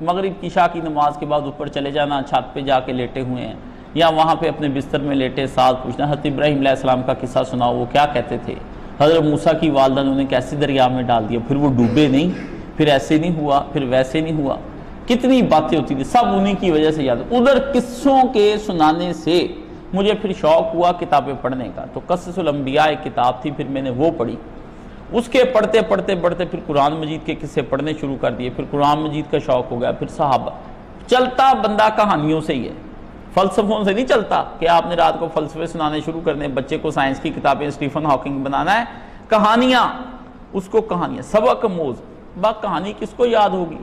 مغرب کی عشاء کی نماز کے بعد اوپر چلے جانا, چھت پہ جا کے لیٹے ہوئے ہیں یا وہاں پہ اپنے بستر میں لیٹے, ساتھ پوچھنا حضرت ابراہیم علیہ السلام کا قصہ سناؤ, وہ کیا کہتے تھے. حضرت موسیٰ کی والدہ نے انہیں کیسے دریا میں ڈال دیا, پھر وہ ڈوبے نہیں, پھر ایسے نہیں ہوا, پھر ویسے نہیں ہوا. کتنی باتیں ہوتی تھی, سب انہی کی وجہ سے یاد. ادھر قصوں کے سنانے سے مجھے پھر شوق ہوا کتابیں پڑھنے کا. تو قصص الانبیاء ایک کتاب تھی, پھر میں نے وہ پڑھی. اس کے پڑھتے پڑھتے پھر قرآن مجید کے قصے پڑھنے شروع کر دیے. پھر قرآن مجید کا شوق ہو گیا, پھر صحابہ. چلتا بندہ کہانیوں سے ہی ہے, فلسفوں سے نہیں چلتا کہ آپ نے رات کو فلسفے سنانے شروع کرنے, بچے کو سائنس کی کتابیں اسٹیفن ہاکنگ بنانا ہے. کہانیاں, اس کو کہانیاں, سبق موز. کہانی کس کو یاد ہوگی,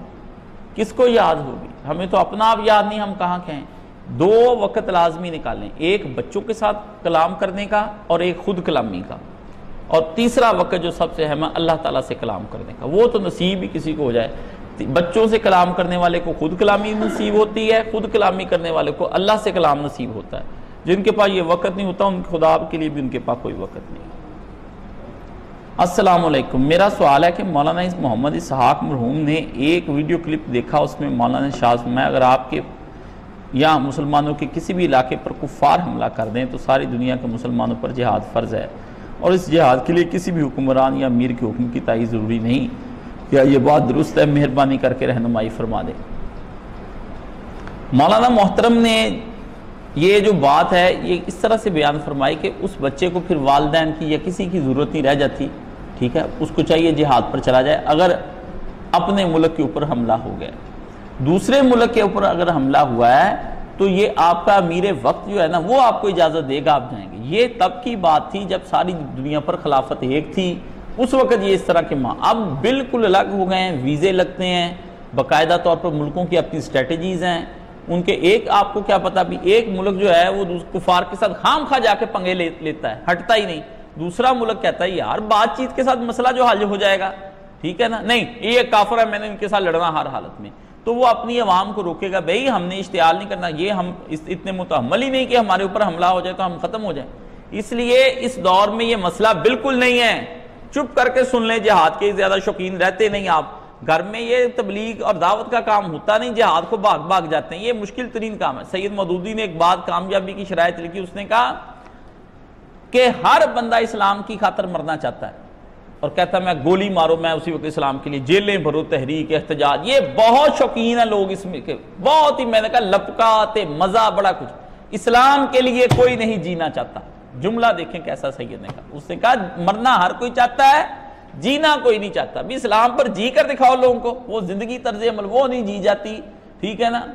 کس کو یاد ہوگی. ہمیں تو اپنا آپ یاد نہیں, ہم کہاں کہیں. 2 وقت لازمی نکالیں, ایک بچوں کے ساتھ کلام کرنے کا اور ایک خود کلامی کا, اور تیسرا وقت جو سب سے اہم ہے اللہ تعالیٰ سے کلام کرنے کا. وہ تو نصیب ہی کسی کو ہو جائے. بچوں سے کلام کرنے والے کو خود کلامی نصیب ہوتی ہے, خود کلامی کرنے والے کو اللہ سے کلام نصیب ہوتا ہے. جن کے پاس یہ وقت نہیں ہوتا ان خدا کے لیے بھی ان کے پاس کوئی وقت نہیں. السلام علیکم. میرا سوال ہے کہ مولانا محمد اسحاق مرحوم نے ایک ویڈیو کلپ دیکھا, اس میں مولانا شاہ میں اگر آپ کے یا مسلمانوں کے کسی بھی علاقے پر کفار حملہ کر دیں تو ساری دنیا کے مسلمانوں پر جہاد فرض ہے, اور اس جہاد کے لیے کسی بھی حکمران یا امیر کے حکم کی تائید ضروری نہیں. کیا یہ بات درست ہے؟ مہربانی کر کے رہنمائی فرما دیں. مولانا محترم نے یہ جو بات ہے یہ اس طرح سے بیان فرمائی کہ اس بچے کو پھر والدین کی یا کسی کی ضرورت نہیں رہ جاتی, ٹھیک ہے, اس کو چاہیے جہاد پر چلا جائے. اگر اپنے ملک کے اوپر حملہ ہو گیا, دوسرے ملک کے اوپر اگر حملہ ہوا ہے تو یہ آپ کا امیر وقت جو ہے نا وہ آپ کو اجازت دے گا, آپ جائیں گے. یہ تب کی بات تھی جب ساری دنیا پر خلافت ایک تھی, اس وقت یہ اس طرح کے اب بالکل الگ ہو گئے ہیں, ویزے لگتے ہیں, باقاعدہ طور پر ملکوں کی اپنی اسٹریٹجیز ہیں ان کے. ایک آپ کو کیا پتا بھی ایک ملک جو ہے وہ کفار کے ساتھ خام خواہ جا کے پنگے لیتا ہے, ہٹتا ہی نہیں. دوسرا ملک کہتا ہے یار بات چیت کے ساتھ مسئلہ جو حل ہو جائے گا, ٹھیک ہے نا, نہیں یہ کافر ہے, میں نے ان کے ساتھ لڑنا ہر حالت میں. تو وہ اپنی عوام کو روکے گا, بھئی ہم نے اشتعال نہیں کرنا, یہ ہم اتنے متحمل ہی نہیں کہ ہمارے اوپر حملہ ہو جائے تو ہم ختم ہو جائیں. اس لیے اس دور میں یہ مسئلہ بالکل نہیں ہے. چپ کر کے سن لیں، جہاد کے زیادہ شوقین رہتے نہیں آپ، گھر میں یہ تبلیغ اور دعوت کا کام ہوتا نہیں، جہاد کو بھاگ بھاگ جاتے ہیں، یہ مشکل ترین کام ہے۔ سید مودودی نے ایک بات کامیابی کی شرائط لکھی، اس نے کہا کہ ہر بندہ اسلام کی خاطر مرنا چاہتا ہے، اور کہتا میں گولی مارو میں اسی وقت اسلام کے لیے، جیلیں بھرو، تحریک، احتجاج، یہ بہت شوقین ہیں لوگ اس میں، بہت ہی، میں نے کہا لپکات مزہ بڑا کچھ، اسلام کے لیے کوئی نہیں جینا چاہتا۔ جملہ دیکھیں کیسا سید نے کہا، اس نے کہا مرنا ہر کوئی چاہتا ہے، جینا کوئی نہیں چاہتا۔ بھی اسلام پر جی کر دکھاؤ لوگوں کو، وہ زندگی طرز عمل وہ نہیں جی جاتی، ٹھیک ہے نا،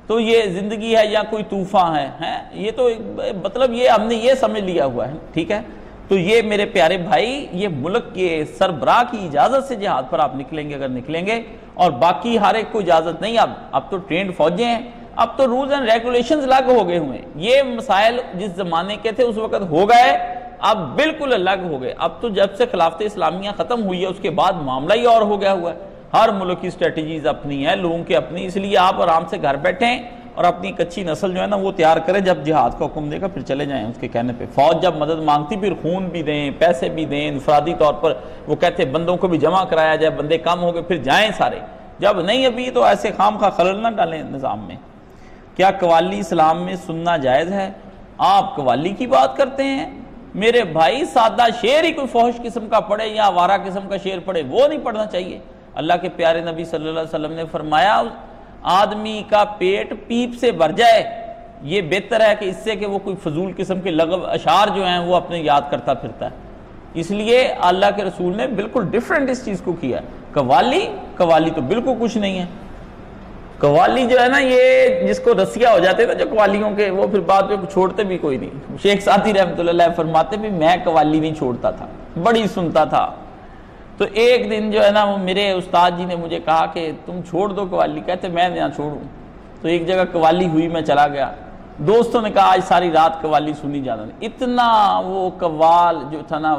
تو یہ زندگی ہے یا کوئی طوفان ہے، یہ تو مطلب یہ ہم نے یہ سمجھ لیا ہوا ہے، ٹھیک ہے۔ تو یہ میرے پیارے بھائی، یہ ملک کے سربراہ کی اجازت سے جہاد پر آپ نکلیں گے اگر نکلیں گے، اور باقی ہر ایک کو اجازت نہیں، اب تو ٹرینڈ فوجیں ہیں، اب تو رولز اینڈ ریگولیشنز الگ ہو گئے ہوئے ہیں، یہ مسائل جس زمانے کے تھے اس وقت ہو گئے، اب بالکل الگ ہو گئے، اب تو جب سے خلافت اسلامیہ ختم ہوئی ہے اس کے بعد معاملہ ہی اور ہو گیا ہوا ہے، ہر ملک کی اسٹریٹجیز اپنی ہیں، لوگوں کی اپنی، اس لیے آپ آرام سے گھر بیٹھیں اور اپنی ایک اچھی نسل جو ہے نا وہ تیار کریں، جب جہاد کا حکم دے گا پھر چلے جائیں اس کے کہنے پہ۔ فوج جب مدد مانگتی پھر خون بھی دیں، پیسے بھی دیں، انفرادی طور پر وہ کہتے بندوں کو بھی جمع کرایا جائے، بندے کم ہو گئے پھر جائیں سارے، جب نہیں ابھی تو ایسے خام خواہ خلل نہ ڈالیں نظام میں۔ کیا قوالی اسلام میں سننا جائز ہے؟ آپ قوالی کی بات کرتے ہیں؟ میرے بھائی سادہ شعر ہی کوئی فحش قسم کا پڑھے یا آوارہ قسم کا شعر پڑھے وہ نہیں پڑھنا چاہیے۔ اللہ کے پیارے نبی صلی اللہ علیہ وسلم نے فرمایا آدمی کا پیٹ پیپ سے بھر جائے، یہ بہتر ہے کہ اس سے کہ وہ کوئی فضول قسم کے لغو اشعار جو ہیں وہ اپنے یاد کرتا پھرتا ہے۔ اس لیے اللہ کے رسول نے بالکل ڈیفرنٹ اس چیز کو کیا ہے۔ قوالی تو بالکل کچھ نہیں ہے۔ قوالی جو ہے نا یہ جس کو رسیہ ہو جاتے نا جو قوالیوں کے، وہ پھر بعد میں چھوڑتے بھی کوئی نہیں۔ شیخ سعدی رحمۃ اللہ علیہ فرماتے بھی میں قوالی نہیں چھوڑتا تھا، بڑی سنتا تھا۔ تو ایک دن جو ہے نا وہ میرے استاد جی نے مجھے کہا کہ تم چھوڑ دو قوالی، کہتے میں نہ چھوڑوں۔ تو ایک جگہ قوالی ہوئی، میں چلا گیا، دوستوں نے کہا آج ساری رات قوالی سنی جانا، اتنا وہ قوال جو تھا نا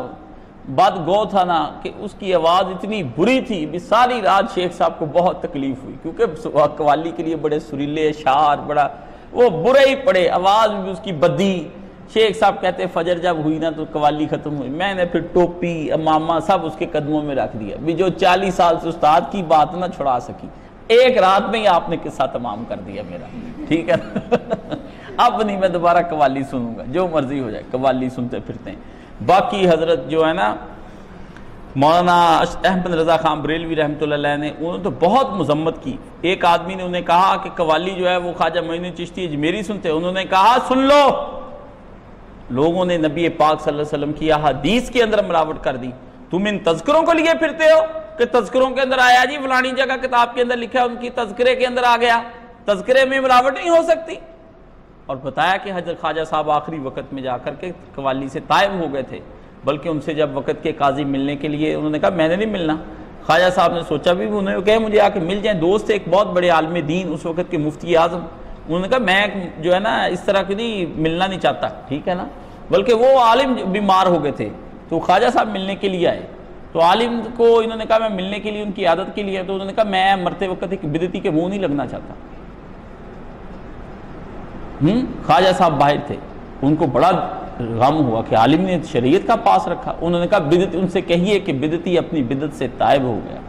بد گو تھا نا کہ اس کی آواز اتنی بری تھی بھی ساری رات شیخ صاحب کو بہت تکلیف ہوئی، کیونکہ قوالی کے لیے بڑے سریلے اشعار، بڑا وہ برے ہی پڑے، آواز بھی اس کی بدی۔ شیخ صاحب کہتے فجر جب ہوئی نا تو قوالی ختم ہوئی، میں نے پھر ٹوپی امامہ سب اس کے قدموں میں رکھ دیا بھی جو 40 سال سے استاد کی بات نہ چھڑا سکی، ایک رات میں ہی آپ نے قصہ تمام کر دیا میرا، ٹھیک ہے اب نہیں میں دوبارہ قوالی سنوں گا، جو مرضی ہو جائے قوالی سنتے پھرتے ہیں۔ باقی حضرت جو ہے نا مولانا احمد رضا خان بریلوی رحمۃ اللہ علیہ نے انہوں نے تو بہت مذمت کی۔ ایک آدمی نے انہیں کہا کہ قوالی جو ہے وہ خواجہ معین الدین چشتی اجمیری سنتے، انہوں نے کہا سن لو، لوگوں نے نبی پاک صلی اللہ علیہ وسلم کی احادیث کے اندر ملاوٹ کر دی، تم ان تذکروں کو لیے پھرتے ہو کہ تذکروں کے اندر آیا جی فلانی جگہ کتاب کے اندر لکھا ہے، ان کی تذکرے کے اندر آ گیا، تذکرے میں ملاوٹ نہیں ہو سکتی۔ اور بتایا کہ حضرت خواجہ صاحب آخری وقت میں جا کر کے قوالی سے طائب ہو گئے تھے، بلکہ ان سے جب وقت کے قاضی ملنے کے لیے انہوں نے کہا میں نے نہیں ملنا، خواجہ صاحب نے سوچا بھی انہوں نے کہا مجھے آ کے مل جائیں، دوست ایک بہت بڑے عالم دین اس وقت کے مفتی اعظم، انہوں نے کہا میں جو ہے نا اس طرح کی نہیں ملنا نہیں چاہتا، ٹھیک ہے نا، بلکہ وہ عالم بیمار ہو گئے تھے تو خواجہ صاحب ملنے کے لیے آئے، تو عالم کو انہوں نے کہا میں ملنے کے لیے ان کی عادت کے لیے، تو انہوں نے کہا میں مرتے وقت ایک بدعتی کے منہ نہیں لگنا چاہتا۔ خواجہ صاحب باہر تھے، ان کو بڑا غم ہوا کہ عالم نے شریعت کا پاس رکھا، انہوں نے کہا بدعت ان سے کہیے کہ بدعتی اپنی بدعت سے تائب ہو گیا۔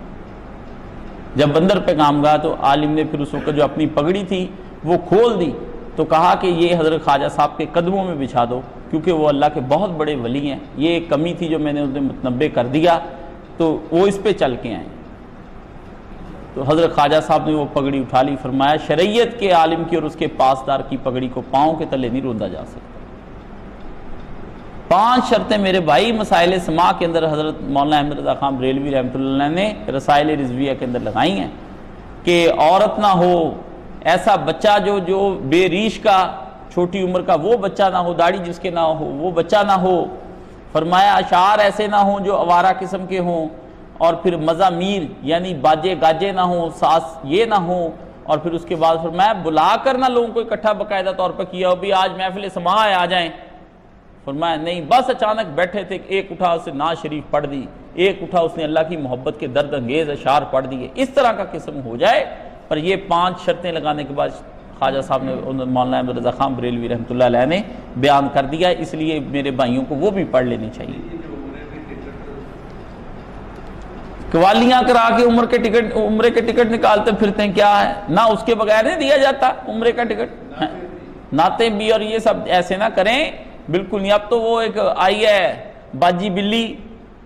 جب بندر پیغام گا تو عالم نے پھر اس وقت جو اپنی پگڑی تھی وہ کھول دی، تو کہا کہ یہ حضرت خواجہ صاحب کے قدموں میں بچھا دو، کیونکہ وہ اللہ کے بہت بڑے ولی ہیں، یہ ایک کمی تھی جو میں نے انہیں متنبع کر دیا، تو وہ اس پہ چل کے آئیں۔ تو حضرت خواجہ صاحب نے وہ پگڑی اٹھا لی، فرمایا شریعت کے عالم کی اور اس کے پاسدار کی پگڑی کو پاؤں کے تلے نہیں روندا جا سکتا۔ 5 شرطیں میرے بھائی مسائل سماع کے اندر حضرت مولانا احمد رضا خان بریلوی رحمۃ اللہ علیہ نے رسائل رضویہ کے اندر لگائی ہیں کہ عورت نہ ہو، ایسا بچہ جو بے ریش کا چھوٹی عمر کا وہ بچہ نہ ہو، داڑھی جس کے نہ ہو وہ بچہ نہ ہو، فرمایا اشعار ایسے نہ ہوں جو آوارہ قسم کے ہوں، اور پھر مزامیر یعنی باجے گاجے نہ ہوں، ساز یہ نہ ہوں، اور پھر اس کے بعد فرمایا بلا کر نہ لوگوں کو اکٹھا باقاعدہ طور پر کیا ہو بھی آج محفل سماع ہے آ جائیں، فرمایا نہیں، بس اچانک بیٹھے تھے، ایک اٹھا اس نے نعت شریف پڑھ دی، ایک اٹھا اس نے اللہ کی محبت کے درد انگیز اشعار پڑھ دیے، اس طرح کا قسم ہو جائے۔ پر یہ 5 شرطیں لگانے کے بعد خواجہ صاحب نے مولانا احمد رضا خان بریلوی رحمۃ اللہ علیہ نے بیان کر دیا، اس لیے میرے بھائیوں کو وہ بھی پڑھ لینی چاہیے۔ قوالیاں کرا کے عمرے کے ٹکٹ نکالتے پھرتے ہیں، کیا ہے؟ نہ اس کے بغیر نہیں دیا جاتا عمرے کا ٹکٹ، نعتیں بھی اور یہ سب ایسے نہ کریں، بالکل نہیں۔ اب تو وہ ایک آئی ہے باجی بلی،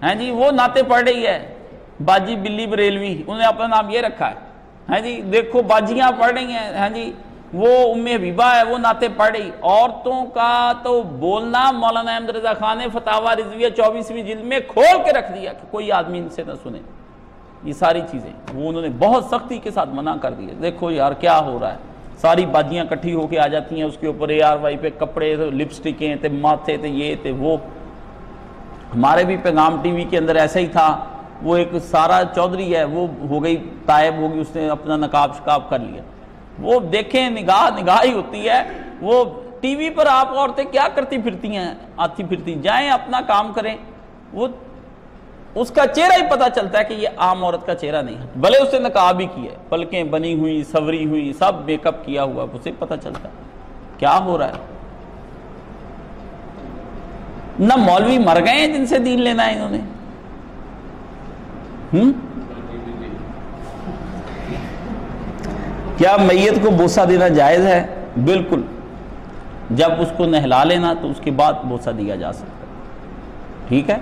ہیں جی، وہ نعتیں پڑھ رہی ہے، باجی بلی بریلوی، انہوں نے اپنا نام یہ رکھا ہے جی، دیکھو باجیاں پڑھ رہی ہیں، ہیں جی، وہ ام حبیبہ ہے، وہ نعتیں پڑھ رہی۔ عورتوں کا تو بولنا مولانا احمد رضا خان نے فتاوی رضویہ 24ویں جلد میں کھول کے رکھ دیا کہ کوئی آدمی ان سے نہ سنے، یہ ساری چیزیں وہ انہوں نے بہت سختی کے ساتھ منع کر دی۔ دیکھو یار کیا ہو رہا ہے، ساری باجیاں کٹھی ہو کے آ جاتی ہیں، اس کے اوپر ARY پہ کپڑے، لپسٹکیں تھے، ماتھے تھے، یہ تھے وہ۔ ہمارے بھی پیغام ٹی وی کے اندر ایسا ہی تھا، وہ ایک سارا چودھری ہے، وہ ہو گئی تائب ہو گئی، اس نے اپنا نقاب شکاب کر لیا۔ وہ دیکھیں نگاہ ہی ہوتی ہے، وہ ٹی وی پر آپ عورتیں کیا کرتی پھرتی ہیں، آتی پھرتی، جائیں اپنا کام کریں۔ وہ اس کا چہرہ ہی پتہ چلتا ہے کہ یہ عام عورت کا چہرہ نہیں ہے، بھلے اس نے نقاب ہی کیا ہے، پلکیں بنی ہوئی، سوری ہوئی، سب میک اپ کیا ہوا، اسے پتہ چلتا ہے کیا ہو رہا ہے۔ نہ مولوی مر گئے ہیں جن سے دین لینا ہے انہوں نے۔ کیا میت کو بوسہ دینا جائز ہے؟ بالکل، جب اس کو نہلا لینا تو اس کے بعد بوسہ دیا جا سکتا ہے، ٹھیک ہے۔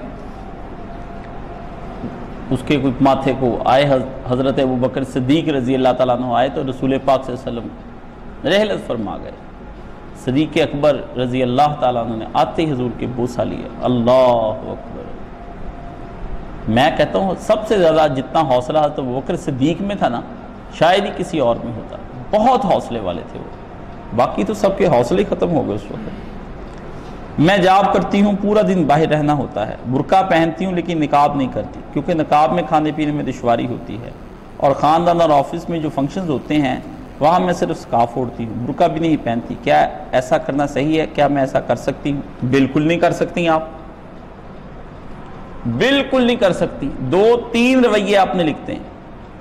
اس کے کوئی ماتھے کو آئے حضرت ابوبکر صدیق رضی اللہ تعالیٰ عنہ آئے تو رسول پاک صلی اللہ علیہ وسلم رحلت فرما گئے، صدیق اکبر رضی اللہ تعالیٰ عنہ نے آتے ہی حضور کے بوسہ لیا، اللہ اکبر۔ میں کہتا ہوں سب سے زیادہ جتنا حوصلہ حضرت ابوبکر صدیق میں تھا نا، شاید ہی کسی اور میں ہوتا، بہت حوصلے والے تھے وہ، باقی تو سب کے حوصلے ختم ہو گئے اس وقت۔ میں جاب کرتی ہوں، پورا دن باہر رہنا ہوتا ہے، برقع پہنتی ہوں لیکن نقاب نہیں کرتی، کیونکہ نقاب میں کھانے پینے میں دشواری ہوتی ہے، اور خاندان اور آفس میں جو فنکشنز ہوتے ہیں وہاں میں صرف سکارف اوڑھتی ہوں، برقع بھی نہیں پہنتی، کیا ایسا کرنا صحیح ہے؟ کیا میں ایسا کر سکتی ہوں؟ بالکل نہیں کر سکتی، آپ بالکل نہیں کر سکتی۔ 2-3 رویے آپ نے لکھتے ہیں،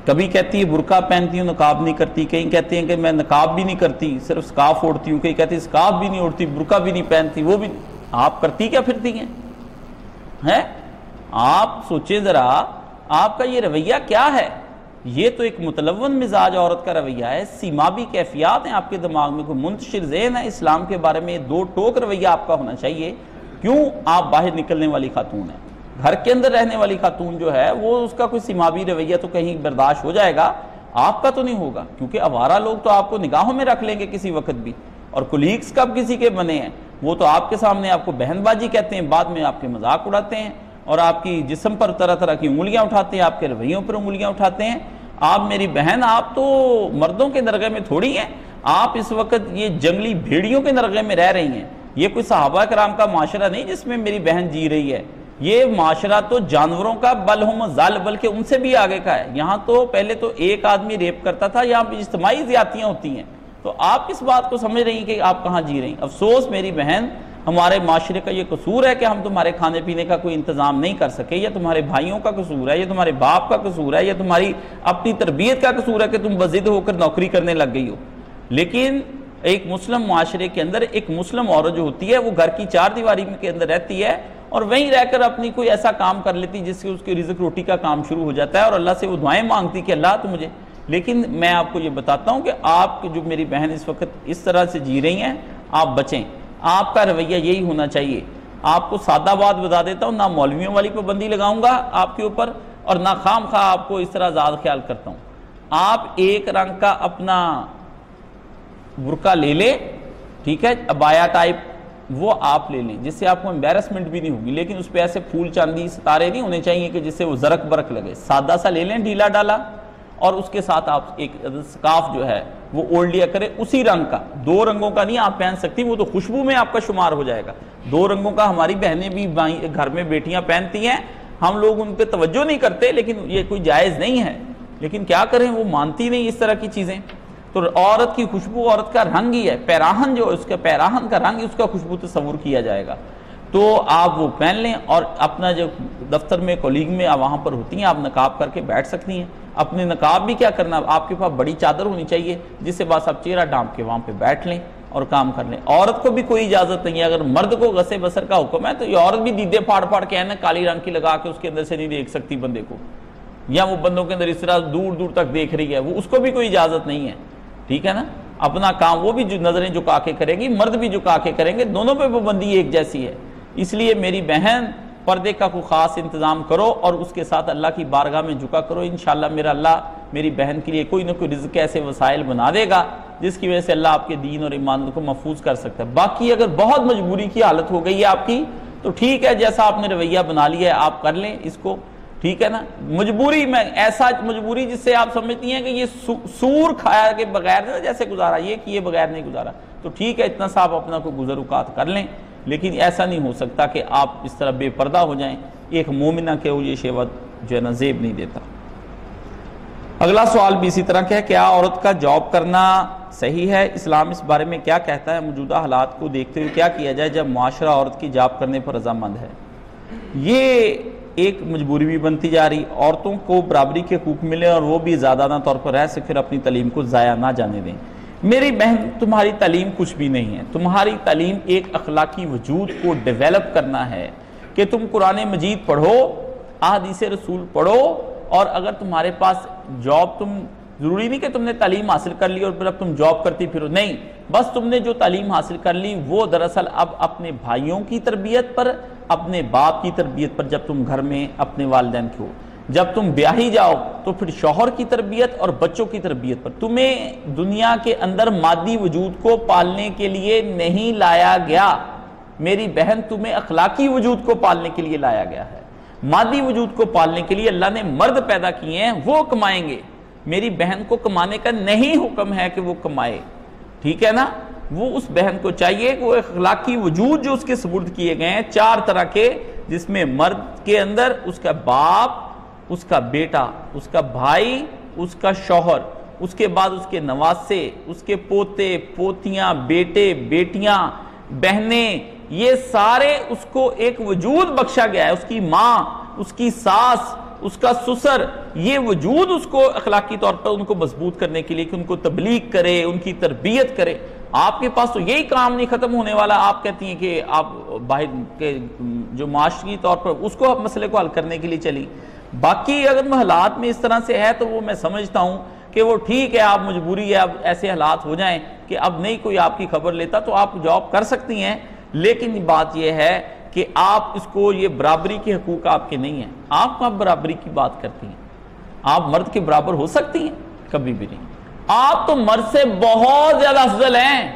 کبھی کہتی ہے برقع پہنتی ہوں نقاب نہیں کرتی، کہیں کہتے ہیں کہ میں نقاب بھی نہیں کرتی صرف سکارف اوڑھتی ہوں، کہیں کہتی ہے سکارف بھی نہیں اوڑھتی، برقع بھی نہیں پہنتی، وہ بھی۔ آپ کرتی کیا پھرتی ہیں؟ آپ سوچیں ذرا، آپ کا یہ رویہ کیا ہے؟ یہ تو ایک متلون مزاج عورت کا رویہ ہے، سیمابی کیفیات ہیں آپ کے دماغ میں، کوئی منتشر ذہن ہے اسلام کے بارے میں، 2 ٹوک رویہ آپ کا ہونا چاہیے۔ کیوں؟ آپ باہر نکلنے والی خاتون ہیں، گھر کے اندر رہنے والی خاتون جو ہے وہ اس کا کوئی سیمابی رویہ تو کہیں برداشت ہو جائے گا، آپ کا تو نہیں ہوگا، کیونکہ آوارہ لوگ تو آپ کو نگاہوں میں رکھ لیں گے کسی وقت بھی، اور کولیگز کب کسی کے بنے ہیں، وہ تو آپ کے سامنے آپ کو بہن بازی کہتے ہیں، بعد میں آپ کے مذاق اڑاتے ہیں اور آپ کی جسم پر طرح طرح کی انگلیاں اٹھاتے ہیں، آپ کے رویوں پر انگلیاں اٹھاتے ہیں۔ آپ میری بہن، آپ تو مردوں کے نرغے میں تھوڑی ہیں، آپ اس وقت یہ جنگلی بھیڑیوں کے نرغے میں رہ رہی ہیں۔ یہ کوئی صحابہ کرام کا معاشرہ نہیں جس میں میری بہن جی رہی ہے، یہ معاشرہ تو جانوروں کا بل ہم ذل، بلکہ ان سے بھی آگے کا ہے۔ یہاں تو پہلے تو ایک آدمی ریپ کرتا تھا، یہاں پہ اجتماعی زیادتیاں ہوتی ہیں، تو آپ کس بات کو سمجھ رہی ہیں کہ آپ کہاں جی رہی ہیں؟ افسوس میری بہن، ہمارے معاشرے کا یہ قصور ہے کہ ہم تمہارے کھانے پینے کا کوئی انتظام نہیں کر سکے، یا تمہارے بھائیوں کا قصور ہے، یا تمہارے باپ کا قصور ہے، یا تمہاری اپنی تربیت کا قصور ہے کہ تم بضد ہو کر نوکری کرنے لگ گئی ہو۔ لیکن ایک مسلم معاشرے کے اندر ایک مسلم عورت جو ہوتی ہے وہ گھر کی 4 دیواری کے اندر رہتی ہے اور وہیں رہ کر اپنی کوئی ایسا کام کر لیتی جس سے اس کے رزق روٹی کا کام شروع ہو جاتا ہے، اور اللہ سے وہ دعائیں مانگتی کہ اللہ تو مجھے۔ لیکن میں آپ کو یہ بتاتا ہوں کہ آپ جو میری بہن اس وقت اس طرح سے جی رہی ہیں، آپ بچیں، آپ کا رویہ یہی ہونا چاہیے۔ آپ کو سادہ بات بتا دیتا ہوں، نہ مولویوں والی پابندی لگاؤں گا آپ کے اوپر، اور نہ خام خواہ آپ کو اس طرح زیادہ خیال کرتا ہوں۔ آپ ایک رنگ کا اپنا برقع لے لیں، ٹھیک ہے، عبایا ٹائپ، وہ آپ لے لیں جس سے آپ کو امبیرسمنٹ بھی نہیں ہوگی، لیکن اس پہ ایسے پھول چاندی ستارے نہیں ہونے چاہیے کہ جس سے وہ زرق برق لگے، سادہ سا لے لیں ڈھیلا ڈالا، اور اس کے ساتھ آپ ایک سکارف جو ہے وہ اوڑھ لیا کرے اسی رنگ کا۔ 2 رنگوں کا نہیں آپ پہن سکتی، وہ تو خوشبو میں آپ کا شمار ہو جائے گا۔ 2 رنگوں کا ہماری بہنیں بھی گھر میں بیٹیاں پہنتی ہیں، ہم لوگ ان پہ توجہ نہیں کرتے، لیکن یہ کوئی جائز نہیں ہے، لیکن کیا کریں، وہ مانتی نہیں اس طرح کی چیزیں۔ تو عورت کی خوشبو عورت کا رنگ ہی ہے، پیراہن جو اس کا پیراہن کا رنگ، اس کا خوشبو تصور کیا جائے گا۔ تو آپ وہ پہن لیں، اور اپنا جو دفتر میں کولیگ میں وہاں پر ہوتی ہیں آپ نقاب کر کے بیٹھ سکتی ہیں۔ اپنے نقاب بھی کیا کرنا، آپ کے پاس بڑی چادر ہونی چاہیے جس سے بس آپ چہرہ ڈانپ کے وہاں پہ بیٹھ لیں اور کام کر لیں۔ عورت کو بھی کوئی اجازت نہیں ہے، اگر مرد کو غصے بسر کا حکم ہے تو یہ عورت بھی دیدے پھاڑ پھاڑ کے ہے نا کالی رنگ کی لگا کے اس کے اندر سے نہیں دیکھ سکتی بندے کو، یا وہ بندوں کے اندر اس طرح دور دور تک دیکھ رہی ہے, وہ اس کو بھی کوئی اجازت نہیں ہے, ٹھیک ہے نا. اپنا کام وہ بھی جو نظریں جھکا کے کرے گی, مرد بھی جھکا کے کریں گے, دونوں پہ پابندی ایک جیسی ہے. اس لیے میری بہن پردے کا کوئی خاص انتظام کرو اور اس کے ساتھ اللہ کی بارگاہ میں جھکا کرو. انشاءاللہ میرا اللہ میری بہن کے لیے کوئی نہ کوئی رزق ایسے وسائل بنا دے گا جس کی وجہ سے اللہ آپ کے دین اور ایمان کو محفوظ کر سکتا ہے. باقی اگر بہت مجبوری کی حالت ہو گئی ہے آپ کی تو ٹھیک ہے, جیسا آپ نے رویہ بنا لیا ہے آپ کر لیں اس کو, ٹھیک ہے نا. مجبوری میں ایسا مجبوری جس سے آپ سمجھتی ہیں کہ یہ سور کھایا کے بغیر جیسے گزارا, یہ کیے بغیر نہیں گزارا, تو ٹھیک ہے اتنا سا آپ اپنا کوئی گزر اوقات کر لیں, لیکن ایسا نہیں ہو سکتا کہ آپ اس طرح بے پردہ ہو جائیں. ایک مومنہ کے یہ شیوت جو ہے نا زیب نہیں دیتا. اگلا سوال بھی اسی طرح کہ کیا عورت کا جاب کرنا صحیح ہے؟ اسلام اس بارے میں کیا کہتا ہے؟ موجودہ حالات کو دیکھتے ہوئے کیا کیا جائے جب معاشرہ عورت کی جاب کرنے پر رضامند ہے؟ یہ ایک مجبوری بھی بنتی جا رہی. عورتوں کو برابری کے حقوق ملے اور وہ بھی زیادہ طور پر رہ سکے, پھر اپنی تعلیم کو ضائع نہ جانے دیں. میری بہن, تمہاری تعلیم کچھ بھی نہیں ہے. تمہاری تعلیم ایک اخلاقی وجود کو ڈیولپ کرنا ہے کہ تم قرآن مجید پڑھو, احادیث رسول پڑھو, اور اگر تمہارے پاس جاب, تم ضروری نہیں کہ تم نے تعلیم حاصل کر لی اور پھر اب تم جاب کرتی پھرو, نہیں, بس تم نے جو تعلیم حاصل کر لی وہ دراصل اب اپنے بھائیوں کی تربیت پر, اپنے باپ کی تربیت پر, جب تم گھر میں اپنے والدین کی ہو, جب تم بیاہی جاؤ تو پھر شوہر کی تربیت اور بچوں کی تربیت پر. تمہیں دنیا کے اندر مادی وجود کو پالنے کے لیے نہیں لایا گیا میری بہن, تمہیں اخلاقی وجود کو پالنے کے لیے لایا گیا ہے. مادی وجود کو پالنے کے لیے اللہ نے مرد پیدا کیے ہیں, وہ کمائیں گے. میری بہن کو کمانے کا نہیں حکم ہے کہ وہ کمائے, ٹھیک ہے نا. وہ اس بہن کو چاہیے کہ وہ اخلاقی وجود جو اس کے سپرد کیے گئے ہیں 4 طرح کے, جس میں مرد کے اندر اس کا باپ, اس کا بیٹا, اس کا بھائی, اس کا شوہر, اس کے بعد اس کے نواسے, اس کے پوتے پوتیاں, بیٹے بیٹیاں, بہنیں, یہ سارے اس کو ایک وجود بخشا گیا ہے. اس کی ماں, اس کی ساس, اس کا سسر, یہ وجود اس کو اخلاقی طور پر ان کو مضبوط کرنے کے لیے کہ ان کو تبلیغ کرے, ان کی تربیت کرے. آپ کے پاس تو یہی کام نہیں ختم ہونے والا. آپ کہتی ہیں کہ آپ باہر کے جو معاشرتی طور پر اس کو مسئلے کو حل کرنے کے لیے چلی. باقی اگر حالات میں اس طرح سے ہے تو وہ میں سمجھتا ہوں کہ وہ ٹھیک ہے, آپ مجبوری ہے, اب ایسے حالات ہو جائیں کہ اب نہیں کوئی آپ کی خبر لیتا تو آپ جاب کر سکتی ہیں. لیکن بات یہ ہے کہ آپ اس کو, یہ برابری کے حقوق آپ کے نہیں ہیں. آپ کب برابری کی بات کرتی ہیں؟ آپ مرد کے برابر ہو سکتی ہیں؟ کبھی بھی نہیں. آپ تو مرد سے بہت زیادہ افضل ہیں,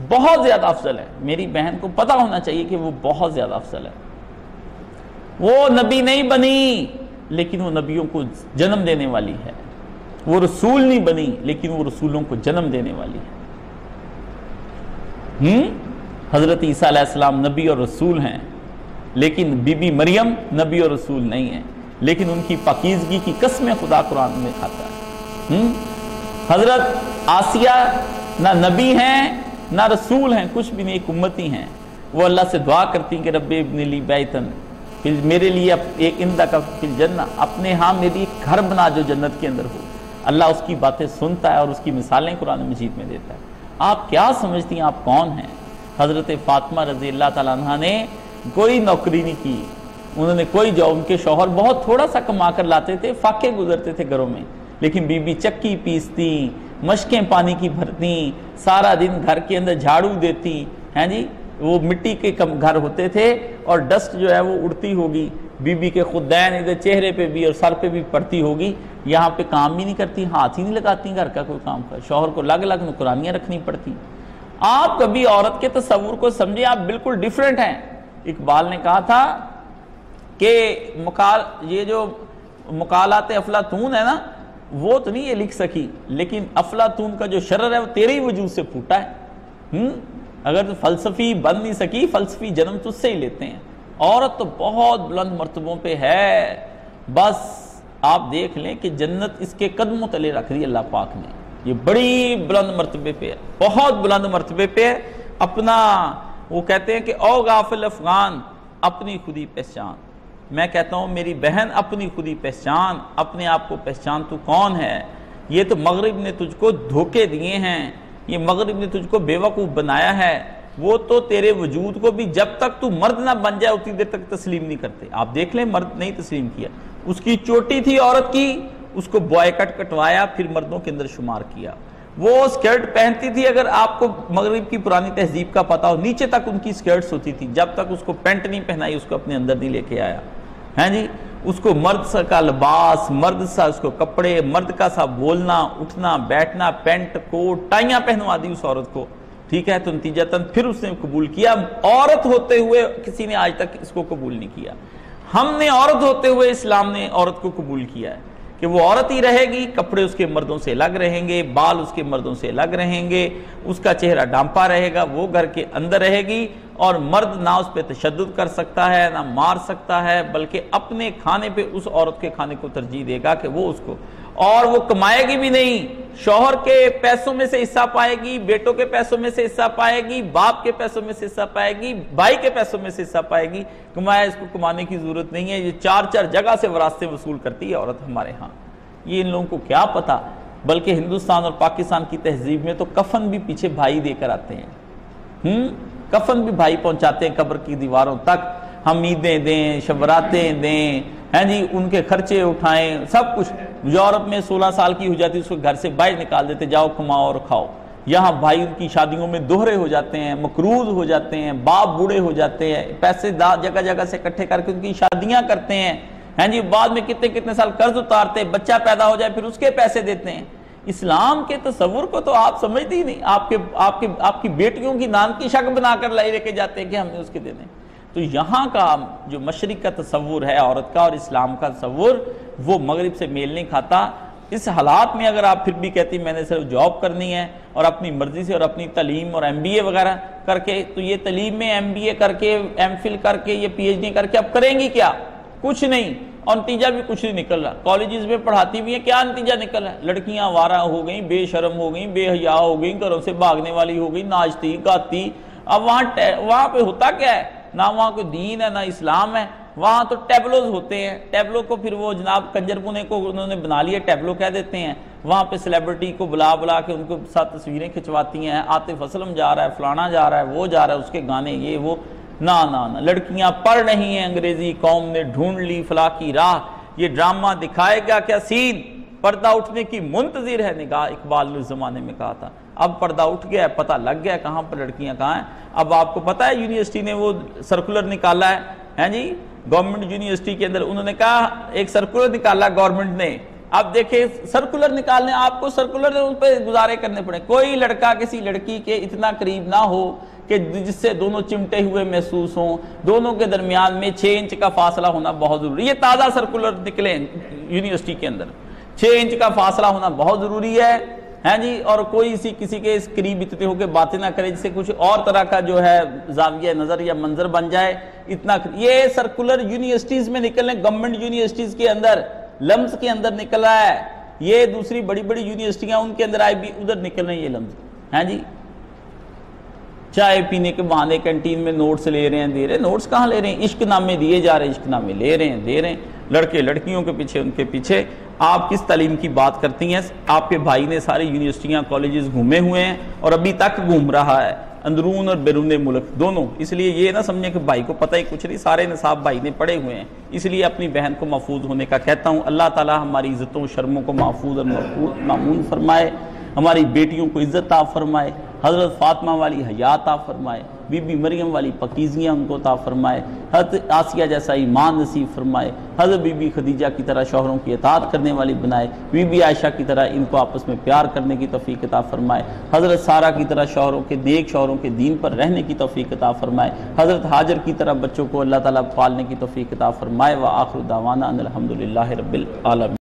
بہت زیادہ افضل ہے. میری بہن کو پتہ ہونا چاہیے کہ وہ بہت زیادہ افضل ہے. وہ نبی نہیں بنی لیکن وہ نبیوں کو جنم دینے والی ہے. وہ رسول نہیں بنی لیکن وہ رسولوں کو جنم دینے والی ہے. حضرت عیسیٰ علیہ السلام نبی اور رسول ہیں, لیکن بی بی مریم نبی اور رسول نہیں ہیں, لیکن ان کی پاکیزگی کی قسمیں خدا قرآن میں کھاتا ہے. حضرت آسیہ نہ نبی ہیں نہ رسول ہیں, کچھ بھی نہیں, ایک امتی ہیں. وہ اللہ سے دعا کرتی ہیں کہ رب ابن لی بیتن, میرے لیے ایک اندہ کا فی الجنہ, اپنے ہاں میری ایک گھر بنا جو جنت کے اندر ہو. اللہ اس کی باتیں سنتا ہے اور اس کی مثالیں قرآن مجید میں دیتا ہے. آپ کیا سمجھتی ہیں آپ کون ہیں؟ حضرت فاطمہ رضی اللہ تعالیٰ عنہ نے کوئی نوکری نہیں کی, انہوں نے کوئی جاب, ان کے شوہر بہت تھوڑا سا کما کر لاتے تھے, فاقے گزرتے تھے گھروں میں, لیکن بی بی چکی پیستی, مشکیں پانی کی بھرتی, سارا دن گھر کے اندر جھاڑو دیتی ہیں جی. وہ مٹی کے گھر ہوتے تھے اور ڈسٹ جو ہے وہ اڑتی ہوگی, بی بی کے خدین ادھر چہرے پہ بھی اور سر پہ بھی پڑتی ہوگی. یہاں پہ کام بھی نہیں کرتی, ہاتھ ہی نہیں لگاتی گھر کا کوئی کام کر, شوہر کو الگ الگ نکرانیاں رکھنی پڑتی. آپ کبھی عورت کے تصور کو سمجھے, آپ بالکل ڈیفرنٹ ہیں. اقبال نے کہا تھا کہ یہ جو مقالات افلاطون ہے نا, وہ تو نہیں یہ لکھ سکی, لیکن افلاطون کا جو شرر ہے وہ تیرے ہی وجود سے پھوٹا ہے. اگر تو فلسفی بن نہیں سکی, فلسفی جنم تجھ سے ہی لیتے ہیں. عورت تو بہت بلند مرتبوں پہ ہے, بس آپ دیکھ لیں کہ جنت اس کے قدموں تلے رکھ دی اللہ پاک نے. یہ بڑی بلند مرتبے پہ ہے, بہت بلند مرتبے پہ ہے. اپنا وہ کہتے ہیں کہ او غافل افغان اپنی خودی پہچان. میں کہتا ہوں میری بہن اپنی خودی پہچان, اپنے آپ کو پہچان, تو کون ہے. یہ تو مغرب نے تجھ کو دھوکے دیے ہیں, یہ مغرب نے تجھ کو بے وقوف بنایا ہے. وہ تو تیرے وجود کو بھی جب تک تو مرد نہ بن جائے اتنی دیر تک تسلیم نہیں کرتے. آپ دیکھ لیں مرد نہیں تسلیم کیا. اس کی چوٹی تھی عورت کی, اس کو بوائے کٹ کٹوایا, پھر مردوں کے اندر شمار کیا. وہ سکرٹ پہنتی تھی, اگر آپ کو مغرب کی پرانی تہذیب کا پتہ ہو, نیچے تک ان کی سکرٹس ہوتی تھی, جب تک اس کو پینٹ نہیں پہنائی اس کو اپنے اندر نہیں لے کے آیا. ہیں جی, اس کو مرد سا کا لباس, مرد سا اس کو کپڑے, مرد کا سا بولنا اٹھنا بیٹھنا, پینٹ کوٹ ٹائیاں پہنوا دی اس عورت کو. ٹھیک ہے, تو نتیجتاً پھر اس نے قبول کیا. عورت ہوتے ہوئے کسی نے آج تک اس کو قبول نہیں کیا. ہم نے عورت ہوتے ہوئے اسلام نے عورت کو قبول کیا ہے کہ وہ عورت ہی رہے گی, کپڑے اس کے مردوں سے الگ رہیں گے, بال اس کے مردوں سے الگ رہیں گے, اس کا چہرہ ڈانپا رہے گا, وہ گھر کے اندر رہے گی, اور مرد نہ اس پہ تشدد کر سکتا ہے نہ مار سکتا ہے, بلکہ اپنے کھانے پہ اس عورت کے کھانے کو ترجیح دے گا کہ وہ اس کو, اور وہ کمائے گی بھی نہیں, شوہر کے پیسوں میں سے حصہ پائے گی, بیٹوں کے پیسوں میں سے حصہ پائے گی, باپ کے پیسوں میں سے حصہ پائے گی, بھائی کے پیسوں میں سے حصہ پائے گی. کمایا اس کو کمانے کی ضرورت نہیں ہے. یہ 4 جگہ سے وراثتیں وصول کرتی ہے عورت ہمارے ہاں. یہ ان لوگوں کو کیا پتا, بلکہ ہندوستان اور پاکستان کی تہذیب میں تو کفن بھی پیچھے بھائی دے کر آتے ہیں. کفن بھی بھائی پہنچاتے ہیں قبر کی دیواروں تک, ہم عیدیں دیں, شبراتیں دیں, ہیں جی, ان کے خرچے اٹھائیں, سب کچھ. یورپ میں 16 سال کی ہو جاتی اس کو گھر سے باہر نکال دیتے, جاؤ کماؤ اور کھاؤ. یہاں بھائی ان کی شادیوں میں دوہرے ہو جاتے ہیں, مقروض ہو جاتے ہیں, باپ بوڑھے ہو جاتے ہیں, پیسے جگہ جگہ سے اکٹھے کر کے ان کی شادیاں کرتے ہیں. ہیں جی, بعد میں کتنے سال قرض اتارتے, بچہ پیدا ہو جائے پھر اس کے پیسے دیتے ہیں. اسلام کے تصور کو تو آپ سمجھتے ہی نہیں. آپ کی بیٹیوں کی نان کی شک بنا کر لے کے جاتے ہیں کہ ہم نے اس کے دینے. تو یہاں کا جو مشرق کا تصور ہے عورت کا اور اسلام کا تصور, وہ مغرب سے میل نہیں کھاتا. اس حالات میں اگر آپ پھر بھی کہتی میں نے صرف جاب کرنی ہے اور اپنی مرضی سے اور اپنی تعلیم اور ایم بی اے وغیرہ کر کے, تو یہ تعلیم میں ایم بی اے کر کے, ایم فل کر کے, یہ پی ایچ ڈی کر کے اب کریں گی کیا؟ کچھ نہیں, اور نتیجہ بھی کچھ نہیں نکل رہا. کالجز میں پڑھاتی بھی ہیں, کیا نتیجہ نکل رہا ہے؟ لڑکیاں آوارہ ہو گئیں, بے شرم ہو گئیں, بے حیا ہو گئیں, گھروں سے بھاگنے والی ہو گئی, ناچتی گاتی. اب وہاں پہ ہوتا کیا ہے؟ نہ وہاں کوئی دین ہے نہ اسلام ہے. وہاں تو ٹیبلوز ہوتے ہیں. ٹیبلو کو پھر وہ جناب کنجر پونے کو انہوں نے بنا لیا, ٹیبلو کہہ دیتے ہیں. وہاں پہ سیلیبریٹی کو بلا کے ان کو ساتھ تصویریں کھنچواتی ہیں. عاطف اسلم جا رہا ہے, فلانا جا رہا ہے, وہ جا رہا ہے, اس کے گانے یہ وہ. نہ لڑکیاں پڑھ رہی ہیں, انگریزی قوم نے ڈھونڈ لی فلاح کی راہ. یہ ڈرامہ دکھائے گا کیا سین؟ پردہ اٹھنے کی منتظر ہے نگاہ, اقبال نے اس زمانے میں کہا تھا. اب پردہ اٹھ گیا ہے, پتہ لگ گیا کہاں پر لڑکیاں کہاں ہیں. اب آپ کو پتہ ہے یونیورسٹی نے وہ سرکولر نکالا ہے جی, گورنمنٹ یونیورسٹی کے اندر انہوں نے کہا ایک سرکولر نکالا گورنمنٹ نے. اب دیکھیں سرکولر نکالنے, آپ کو سرکولر ان پہ گزارے کرنے پڑے. کوئی لڑکا کسی لڑکی کے اتنا قریب نہ ہو کہ جس سے دونوں چمٹے ہوئے محسوس ہوں, دونوں کے درمیان میں 6 انچ کا فاصلہ ہونا بہت ضروری. یہ تازہ سرکولر نکلے یونیورسٹی کے اندر, 6 انچ کا فاصلہ ہونا بہت ضروری ہے. ہیں جی, اور کوئی کسی کے اس قریب اتنے ہو کے باتیں نہ کرے جس سے کچھ اور طرح کا جو ہے زاویہ نظر یا منظر بن جائے. اتنا یہ سرکولر یونیورسٹیز میں نکلنے, گورنمنٹ یونیورسٹیز کے اندر, لمز کے اندر نکل رہا ہے. یہ دوسری بڑی بڑی یونیورسٹیاں ان کے اندر بھی ادھر نکل رہے ہیں یہ لمز. ہیں جی, چائے پینے کے بہانے کینٹین میں نوٹس لے رہے ہیں, دے رہے ہیں. نوٹس کہاں لے رہے ہیں؟ عشق نامے دیے جا رہے ہیں, عشق نامے لے رہے ہیں, دے رہے ہیں. لڑکے لڑکیوں کے پیچھے, ان کے پیچھے. آپ کس تعلیم کی بات کرتی ہیں؟ آپ کے بھائی نے ساری یونیورسٹیاں کالجز گھومے ہوئے ہیں اور ابھی تک گھوم رہا ہے, اندرون اور بیرون ملک دونوں. اس لیے یہ نہ سمجھیں کہ بھائی کو پتہ ہی کچھ نہیں, سارے نصاب بھائی نے پڑھے ہوئے ہیں. اس لیے اپنی بہن کو محفوظ ہونے کا کہتا ہوں. اللہ تعالی ہماری عزتوں شرموں کو محفوظ اور معمون فرمائے, ہماری بیٹیوں کو عزت عطا فرمائے, حضرت فاطمہ والی حیا عطا فرمائے, بی بی مریم والی پاکیزگیاں ان کو عطا فرمائے, حضرت آسیہ جیسا ایمان نصیب فرمائے, حضرت بی بی خدیجہ کی طرح شوہروں کی اطاعت کرنے والی بنائے, بی بی عائشہ کی طرح ان کو آپس میں پیار کرنے کی توفیق عطا فرمائے, حضرت سارہ کی طرح شوہروں کے نیک شوہروں کے دین پر رہنے کی توفیق عطا فرمائے, حضرت ہاجر کی طرح بچوں کو اللہ تعالیٰ پالنے کی توفیق عطا فرمائے. وآخر دعوانا ان الحمدللہ رب العالمین.